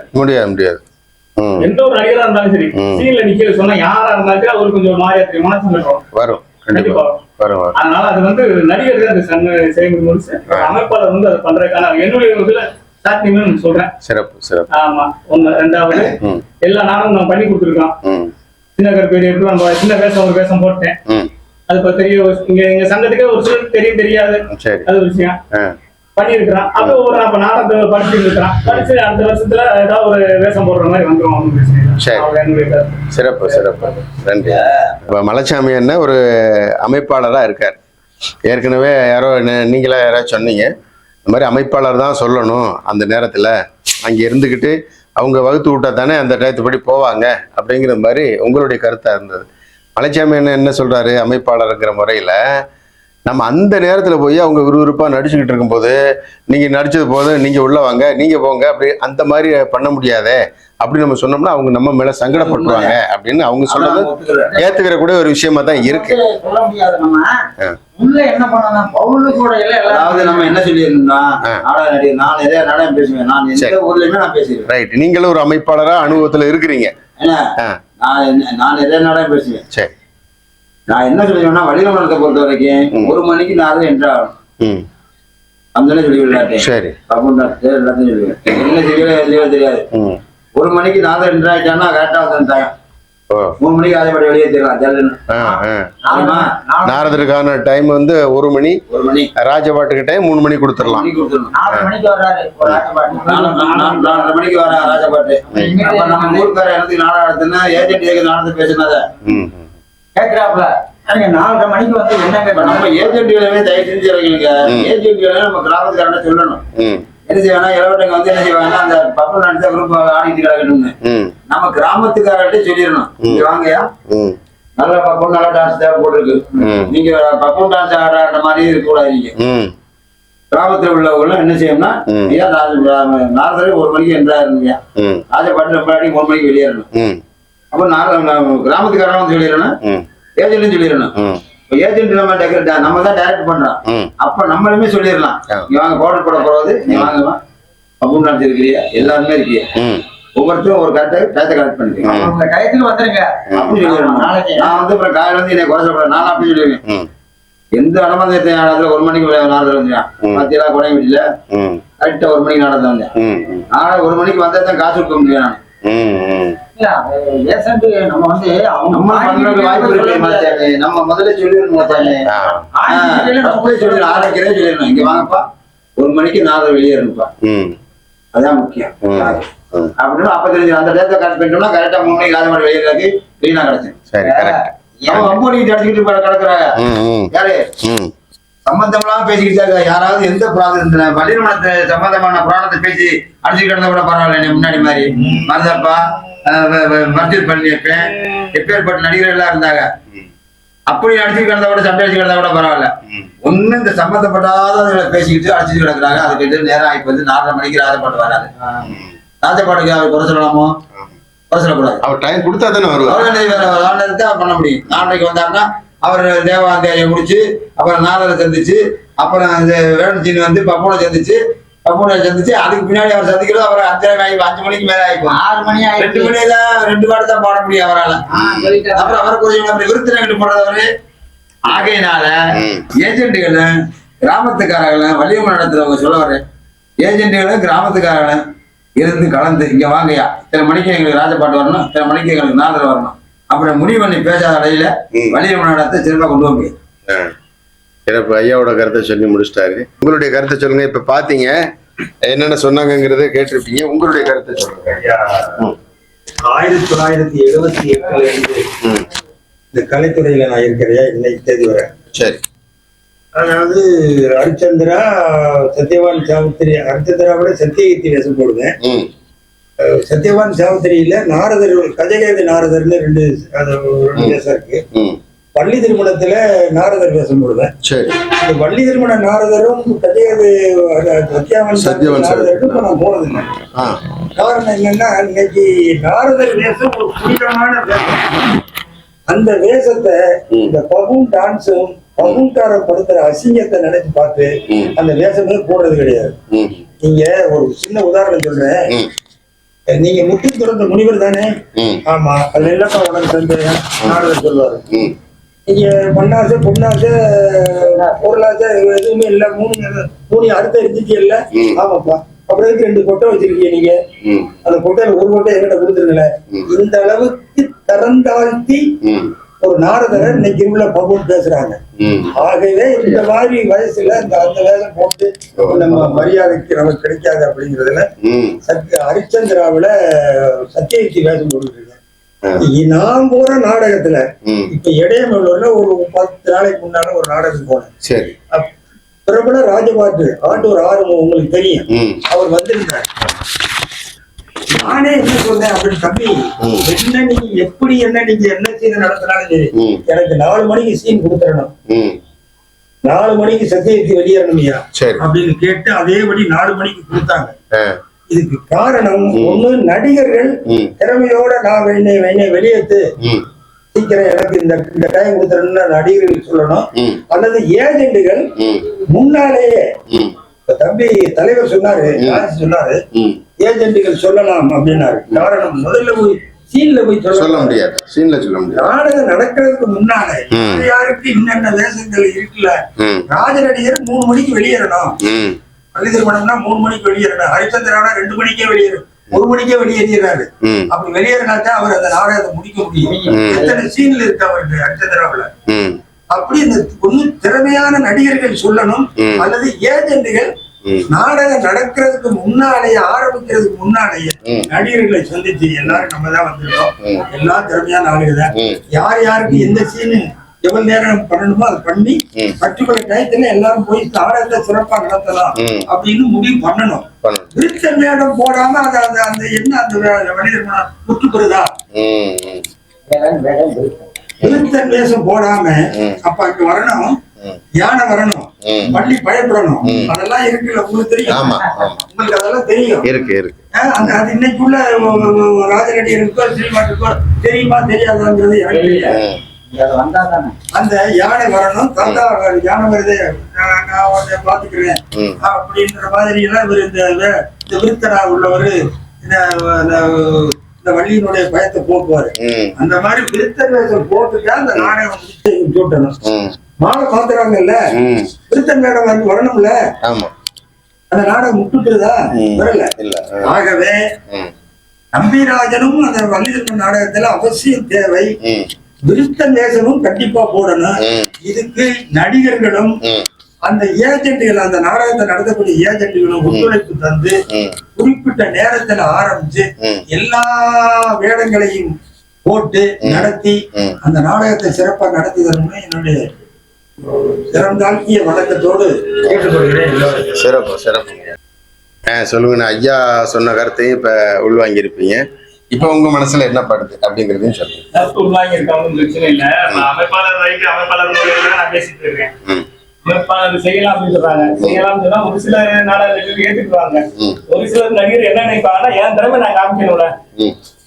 எந்த ஒரு நடிகரா இருந்தாலும் சரி சீன்ல நிக்கல சொன்னா யாரா இருந்தாலும் அவருக்கு கொஞ்சம் மாறியா மனசு வரும். கண்டிப்பா வரும். அதனால அது வந்து நடிகர்கள் அந்த செய்ய முடியும். அமைப்பாளர் வந்து அதை பண்றதுக்கான என்னுடைய இதுல சாத்தியம்னு சொல்றேன். சிறப்பு. ஆமா. 2வது எல்லா நாளும் நான் பண்ணி கொடுத்துருக்கோம். சின்ன கருப்பேரி நம்ம சின்ன வேஷம் ஒரு வேஷம் போட்டேன். அது தெரிய எங்க சங்கத்துக்கே ஒரு சிலர் தெரியாது. அது ஒரு விஷயம் பண்ணிருக்கிறான். அப்ப ஒரு அப்ப நாடகத்தை படிச்சுட்டு இருக்கிறான். படிச்சு அடுத்த வருஷத்துல ஏதாவது ஒரு வேஷம் போடுற மாதிரி வந்துடும். சிறப்பு. நன்றி. மலைச்சாமி என்ன ஒரு அமைப்பாளரா இருக்கார். ஏற்கனவே யாரோ நீங்களா யாராவது சொன்னீங்க இந்த மாதிரி அமைப்பாளர் தான் சொல்லணும். அந்த நேரத்துல அங்க இருந்துகிட்டு அவங்க வகுத்து விட்டா தானே அந்த டயத்துப்படி போவாங்க அப்படிங்கிற மாதிரி உங்களுடைய கருத்தா இருந்தது. மலைச்சாமி என்ன சொல்றாரு, அமைப்பாளருங்கிற முறையில நம்ம அந்த நேரத்துல போய் அவங்க விறுவிறுப்பா நடிச்சுக்கிட்டு இருக்கும்போது நீங்க நடிச்சது போது நீங்க உள்ள வாங்க நீங்க போங்க அப்படி அந்த மாதிரி பண்ண முடியாதே அப்படி நம்ம சொன்னோம்னா அவங்க நம்ம மேல சங்கடப்பட்டுருவாங்க அப்படின்னு அவங்க சொல்றது ஏத்துக்கிற கூட ஒரு விஷயமா தான் இருக்கு. சொல்ல முடியாது. நம்ம உள்ள என்ன பண்ணணும் பவுலுக்கூட அதாவது நம்ம என்ன சொல்லியிருந்தோம்னா நாடக நடிகர் நான் நிறைய நாடகம் பேசுவேன். நான் எந்த ஊர்லயுமே நான் பேசுவேன். ரைட். நீங்களும் ஒரு அமைப்பாளரா அனுபவத்துல இருக்கிறீங்க. நான் நிறைய நாடகம் பேசுவேன். சரி. நான் என்ன சொல்லுவேன்னா வடிவமனத்தை பொறுத்த வரைக்கும் 1 மணிக்கு நான் என்றாலும் அந்த சொல்லி விளையாட்டேன். சரி. எல்லாத்தையும் சொல்லுவேன். என்ன செய்ய தெரியாது. 1 மணிக்கு நாதர் என்றாயிட்டான்னா கரெக்டா வந்துட்டாங்க. ஓ 3 மணிக்கு ஆதிபடி வெளியே தெரியும் ஜல்லுன்னு. நாரதருக்கான டைம் வந்து 1 மணி, 1 மணி ராஜபாட்டுக்கு டைம் 3 மணி கொடுத்துடலாம். 4 மணிக்கு வர்றாரு ஒரு ராஜபாட்டு. 4:30 மணிக்கு வர ராஜபாட்டு. அப்ப நம்ம ஊருக்கார எனக்கு நாடகம் நடத்துனா ஏஜென்ட் நாடகத்தை பேசினத கேட்கிறாப்ல 4:30 மணிக்கு வந்து என்னங்க நம்ம ஏஜென்ட்களே தயவு செஞ்சு இறங்கிடுங்க. ஏஜென்ட்களை நம்ம கிராமத்துக்காரன சொல்லணும். என்ன செய்வானா இளவட்டங்க வந்து என்ன செய்வாங்கன்னா அந்த பப்பு நடத்த குரூப் ஆடிட்டு கிடக்கணும்னு நம்ம கிராமத்துக்காரர்கிட்ட சொல்லிடணும். இங்க வாங்கயா நல்ல பப்பு நல்ல டான்ஸ் தேவை போட்டுருக்கு, நீங்க பப்பு டான்ஸ் ஆடுற மாதிரி இருக்க கூடாது. நீங்க கிராமத்துல உள்ளவங்க என்ன செய்யணும்னா ஐயா நாரதரை 1 மணிக்கு என்றாருங்க, ராஜபாட்டு 2 மணிக்கு 3 மணிக்கு வெளியேறணும். அப்ப கிராமத்துக்காரன் வந்து சொல்லிடணும், ஏஜென்ட் சொல்லிடணும். ஏஜென்ட் நம்ம தான் டைரக்ட் பண்றோம். அப்ப நம்மளுமே சொல்லிடலாம், நீ வாங்க பவுடர் போட போறது, நீ வாங்க அப்படின்னு நினைச்சிருக்கிறியா, எல்லாருமே இருக்கியா, ஒவ்வொருத்தரும் ஒரு டயத்தை கரெக்ட் பண்ணிருக்கேன் டயத்துக்கு வந்துருங்க அப்படின்னு சொல்லிடணும். நான் வந்து அப்புறம் காலையில வந்து என்னை குறைச்சப்பட நான் அப்படி சொல்லிடுவேன். எந்த அனுமதி நாடகத்துல 1 மணிக்கு நாடகம் வந்தேன், மத்தியெல்லாம் குறை வீட்டுல கரெக்டா 1 மணிக்கு நாடகம் வந்தேன். நாடகம் 1 மணிக்கு வந்தா தான் காசு கொடுக்க முடியும். நான் நம்ம வந்து நம்ம முதல்ல சொல்லிடணும், ஆரோக்கியரே சொல்லிடணும், இங்க வாங்கப்பா 1 மணிக்கு நாடகம் வெளியேறணும்ப்பா, அதான் முக்கியம் அப்படின்னு. அப்ப தெரிஞ்சு அந்த டேட்டை கரெக்ட் பண்ணிட்டோம்னா கரெக்டா 3 மணிக்கு ராஜபாட்டு வெளியேறதுக்கு கிளீனா கிடைச்சேன். அவன் கம்பெனிக்கு அடிச்சுக்கிட்டு கிடக்குறாங்க யாரு சம்பந்தம்லாம் பேசிக்கிட்டு இருக்காங்க. யாராவது எந்த வள்ளிமணத்தை சம்பந்தமான புராணத்தை பேசி அடிச்சுக்கிட்டு இருந்தா கூட பரவாயில்ல. முன்னாடி மாதிரி மருதப்பா மர்ஜித் பழனியப்பன் எப்பேற்பட்ட நடிகர்கள் எல்லாம் இருந்தாங்க. அப்படி அடிச்சுட்டு கிடந்தா கூட சண்டை அடிச்சு கிடந்தா கூட பரவாயில்ல. ஒண்ணு இந்த சம்பந்தப்படாத பேசிக்கிட்டு அடிச்சுட்டு கிடக்குறாங்க. அதுக்கு நேரம் ஆகி வந்து 4:30 மணிக்கு ராஜபாட்டு வராது. ராஜபாட்டுக்கு அவர் குறை சொல்லலாமோ? குறை சொல்லக்கூடாது. அவர் டைம் கொடுத்தா தானே வருவார். பண்ண முடியும். 4:30 வந்தாருன்னா அவர் தேவாந்திரியை முடிச்சு அப்புறம் நாரரை சந்திச்சு அப்புறம் வேணுச்சீனி வந்து பப்பூனை சந்திச்சு அதுக்கு பின்னாடி அவர் சந்திக்கிறது அவர் 5 மணிக்கு மேல ஆயிப்போம். 6 மணி 2 மணியில 2 பாட்டு தான் பாட முடியும் அவரால். அப்புறம் அவர் கொஞ்சம் விருத்தினங்கிட்டு போடுறவரு. ஆகையினால ஏஜென்ட்டுகளும் கிராமத்துக்காரர்களும் வள்ளியம்மன் நடத்துறவங்க சொல்ல வர்றேன், ஏஜென்ட்டுகளும் கிராமத்துக்காரர்களும் இருந்து கலந்து இங்க வாங்கயா இத்தனை மணிக்கு எங்களுக்கு ராஜபாட்டு வரணும், இத்தனை மணிக்கு எங்களுக்கு நாதர் வரணும் அப்புறம் முடிவு பண்ணி பேசாத அடையில வள்ளியம்மன் நடத்த சிறப்பா கொண்டு வந்து சிறப்பு. ஐயாவோட கருத்தை சொல்லி முடிச்சிட்டாரு. உங்களுடைய கருத்தை சொல்லுங்க. இப்ப பாத்தீங்க என்னென்ன சொன்னாங்கிறத கேட்டிருப்பீங்க. உங்களுடைய கருத்தை சொல்லுங்க. 1978ல இருந்து இந்த கலைத்துறையில நான் இருக்கிறையா இன்னைக்கு தேதி வர. சரி. அதாவது ஹரிச்சந்திரா சத்யவான் சாவித்திரி, ஹரிச்சந்திரா விட சத்தியகீர்த்தி வேஷம் போடுவேன். சத்யவான் சாவித்திரியில நாரதர் கஜகேது நாரதர்னு 2 வேஷம் இருக்கு. வள்ளி திருமணத்துல நாரதர் வேஷம் போடுவேன். இந்த வள்ளி திருமண நாரதரும் கஜகேது சத்யவான் நாரதருக்கும் நான் போனதில்லை. காரணம் என்னன்னா இன்னைக்கு நாரதர் வேஷம் ஒரு புனிதமான வேஷம். அந்த வேஷத்தை இந்த பகுன் டான்ஸும் பகுன்காரம் படுத்துற அசிங்கத்தை நினைச்சு பார்த்து அந்த வேஷமே போடுறது கிடையாது. நீங்க ஒரு சின்ன உதாரணம் சொல்றேன். நீங்க முத்தி துறந்த முனிவர் தானே? ஆமா. அதுல இல்லப்பா உனக்கு சந்தேகம் நாரதர் சொல்லுவாரு. நீங்க மண்ணாசை பொண்ணாசை பொருளாசை எதுவுமே இல்ல, 3 அறுத்த இருந்துச்சு இல்ல? ஆமாப்பா. அப்புறம் 2 கொட்டை வச்சிருக்கீங்க நீங்க. அந்த கொட்டையில ஒரு கொட்டை என்கிட்ட கொடுத்துருங்களேன். இந்த அளவுக்கு தரந்தாழ்த்தி ஒரு நாரதரை இன்னைக்கு உள்ள பகுன் பேசுறாங்க. ஆகவே இந்த மாதிரி வயசுல அந்த வேஷம் போட்டு நம்ம மரியாதைக்கு நமக்கு கிடைக்காது அப்படிங்கிறதுல ஹரிச்சந்திராவில சத்தியகீர்த்தி வேஷம் போட்டுருக்கேன். நான் போற நாடகத்துல இப்ப இடையமல்லூர்ல ஒரு 10 நாளைக்கு முன்னால ஒரு நாடகம் போனேன். பிரபல ராஜபாட்டு ஆட்டூர் ஆறுமுகம் உங்களுக்கு தெரியும், அவர் வந்திருந்தார். நானே என்ன சொன்னேன் அப்படின்னு, தம்பி என்ன நீங்க எப்படி நீங்க சீன் நடத்தினாலும் சரி எனக்கு 4 மணிக்கு சீன் கொடுத்துடணும், 4 மணிக்கு சத்தியகீர்த்தி வெளியேறணும்யா அப்படின்னு கேட்டு அதேபடி 4 மணிக்கு கொடுத்தாங்க. இதுக்கு காரணம் ஒண்ணு, நடிகர்கள் திறமையோட நான் வெளியேற்று சீக்கிரம் எனக்கு இந்த டைம் கொடுத்துறேன்னு நடிகர்கள் சொல்லணும். அல்லது ஏஜென்ட்டுகள் முன்னாலேயே தம்பி தலைவர் சொன்னாரு, ஏஜென்ட்டுகள் சொல்லலாம் அப்படின்னாரு. காரணம் முதல்ல போய் சீன்ல போய் சொல்ல முடியாது, நாடகம் நடக்கிறதுக்கு முன்னால யாருக்கு இன்னென்ன வேஷங்கள் இருக்குல்ல, ராஜநடிகர் 3 மணிக்கு வெளியேறணும், வள்ளி திருமணம்னா 3 மணிக்கு வெளியேறணும், ஹரிச்சந்திரானா 2 மணிக்கே வெளியேறும், 1 மணிக்கே வெளியேறாரு. அப்படி வெளியேறினாக்கா அவர் அந்த நாடகத்தை முடிக்க முடியும். எத்தனை சீன்ல இருக்கு அவருக்கு அடுத்த தடவை. அப்படி இந்த ஒன்னும் திறமையான நடிகர்கள் சொல்லணும், அல்லது ஏஜென்ட்டுகள் நாடகம் நடக்கிறதுக்கு முன்னாலேயே, ஆரம்பிக்கிறதுக்கு முன்னாலேயே நடிகர்களை சந்திச்சு எல்லாரும் நம்ம தான் வந்துட்டோம், எல்லாம் திறமையான ஆளுங்க தான், யார் யாருக்கு எந்த சீனு எவ்வளவு நேரம் பண்ணணுமோ அதை பண்ணி பர்டிகுலர் டயத்துல எல்லாரும் போய் நாடகத்தை சிறப்பா நடத்தலாம் அப்படின்னு முடிவு பண்ணணும். விருத்த மேடம் போடாம அது அந்த என்ன அந்த வணிகர் முற்றுப்புறதா விருத்தன் வேஷம் போடாம அப்ப அங்க வரணும், யானை வரணும், பள்ளி பயப்படணும், அதெல்லாம் இருக்குல்ல உங்களுக்கு தெரியும். உங்களுக்கு அதெல்லாம் தெரியும். அது இன்னைக்குள்ள ராஜநடிகருக்கோ சினிமாட்டுக்கோ தெரியுமா தெரியாதாங்கிறது எனக்கு தெரியாது. அந்த யானை வரணும், தந்தா யானை வருது நான் பாத்துக்கிறேன் அப்படின்ற மாதிரி எல்லாம் இவர் இந்த விருத்தனா உள்ளவரு இந்த வள்ளியினுடைய பயத்தை போக்குவாரு. அந்த மாதிரி விருத்த வேஷம் போட்டுட்டா அந்த நாணயம் போட்டணும். மாலை பாத்துறாங்கல்ல, விருத்தன் மேடம் வந்து வரணும்ல, அந்த நாடகம் முட்டுட்டுதா வரல. ஆகவே நம்பிராஜனும் அந்த வள்ளிதர்மன் நாடகத்துல அவசியம் தேவை, விருத்த வேஷமும் கண்டிப்பா போடணும். இதுக்கு நடிகர்களும் அந்த ஏஜென்ட்டுகள், அந்த நாடகத்தை நடத்தக்கூடிய ஏஜென்ட்டுகளும் ஒத்துழைப்பு தந்து குறிப்பிட்ட நேரத்துல ஆரம்பிச்சு எல்லா வேடங்களையும் போட்டு நடத்தி அந்த நாடகத்தை சிறப்பா நடத்தி தரணும்னு என்னுடைய சிறந்தாழ்த்திய வணக்கத்தோடு கேட்டுக்கொள்கிறேன். சிறப்பு சிறப்பு. சொல்லுங்க, ஐயா சொன்ன கருத்தையும் இப்ப உள்வாங்கி இருப்பீங்க. இப்ப உங்க மனசுல என்ன படுது அப்படிங்கறதையும் சொல்லுங்க. உள்வாங்கி இருக்காங்க, பிரச்சனை இல்ல. அமைப்பாளர் வரைக்கும் அமைப்பாளர் நான் பேசிட்டு இருக்கேன். அமைப்பாளர் செய்யலாம் அப்படின்னு சொல்றாங்க. செய்யலாம்னு சொன்னா ஒரு சில நாடகங்கள் ஏற்றுக்குவாங்க. ஒரு சிலர் நடிகர் என்ன நினைப்பாங்கன்னா என் திறமை நான் காமிக்கணும்ல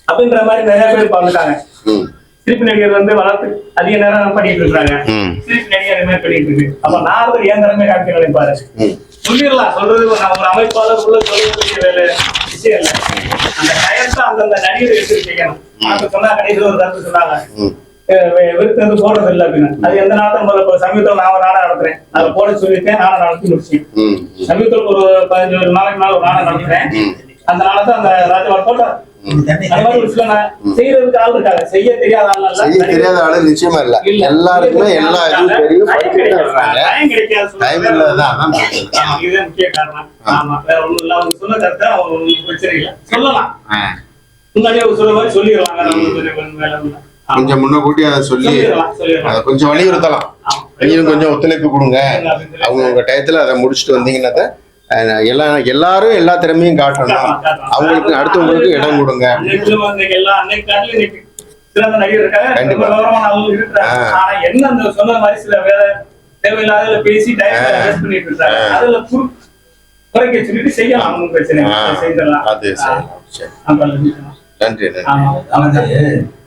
அப்படின்ற மாதிரி நிறைய பேர் பாருக்காங்க. சிரிப்பு நடிகர் வந்து வளர்த்து அதிக நேரம் பண்ணிட்டு இருக்காங்க. சிரிப்பு நடிகர் மாதிரி பண்ணிட்டு இருக்கு. அப்ப நான் என் திறமை காமிக்க நினைப்பாரு. சொல்லிடலாம், சொல்றது ஒரு அமைப்பாளர் உள்ள சொல்லக்கூடிய வேலை விஷயம் இல்லை. அந்த டயத்தை அந்தந்த நடிகர் எடுத்து செய்யணும். சொன்னா கடைசியில் ஒரு கருத்து சொன்னாங்க, விருத்து வந்து போடுறது இல்லை அப்படின்னு. அது எந்த நாட்டம் சமீபத்தில் நான் ஒரு நாடகம் நடத்துறேன், அதை போட சொல்லியிருக்கேன், நாடகம் நடத்தி முடிச்சேன். சமீபத்தில் ஒரு 15 நாளைக்கு மேல ஒரு நாடகம் நடத்துறேன். அந்த நாடகத்தை அந்த ராஜபால் போட்டார். செய்யறதுக்கு ஆள் இருக்காங்க, செய்ய தெரியாத ஆள் நிச்சயமா இல்ல. எல்லாருக்குமே எல்லா இதுவும் தெரியும், டைம் கிடைக்காது. இதுதான் முக்கிய காரணம். ஆமா, வேற ஒண்ணும் இல்ல. அவங்க சொன்ன கருத்தை அவங்க பிரச்சனை இல்லை, சொல்லலாம். முன்னாடியே சொல்ற மாதிரி சொல்லிடலாம். கொஞ்சம் முன்ன கூட்டி அதை சொல்லி அதை கொஞ்சம் வலியுறுத்தலாம். நீங்களும் கொஞ்சம் ஒத்துழைப்பு கொடுங்க, அவங்க உங்க டயத்துல அதை முடிச்சுட்டு வந்தீங்கன்னா எல்லாரும் எல்லா திறமையும் காட்டணும், அவங்களுக்கு அடுத்தவங்களுக்கு இடம் கொடுங்க. என்ன சொன்ன மாதிரி சில வேற தேவையில்லாத பேசி குறைக்க சொல்லிட்டு செய்யலாம், பிரச்சனை செய்யலாம். நன்றி.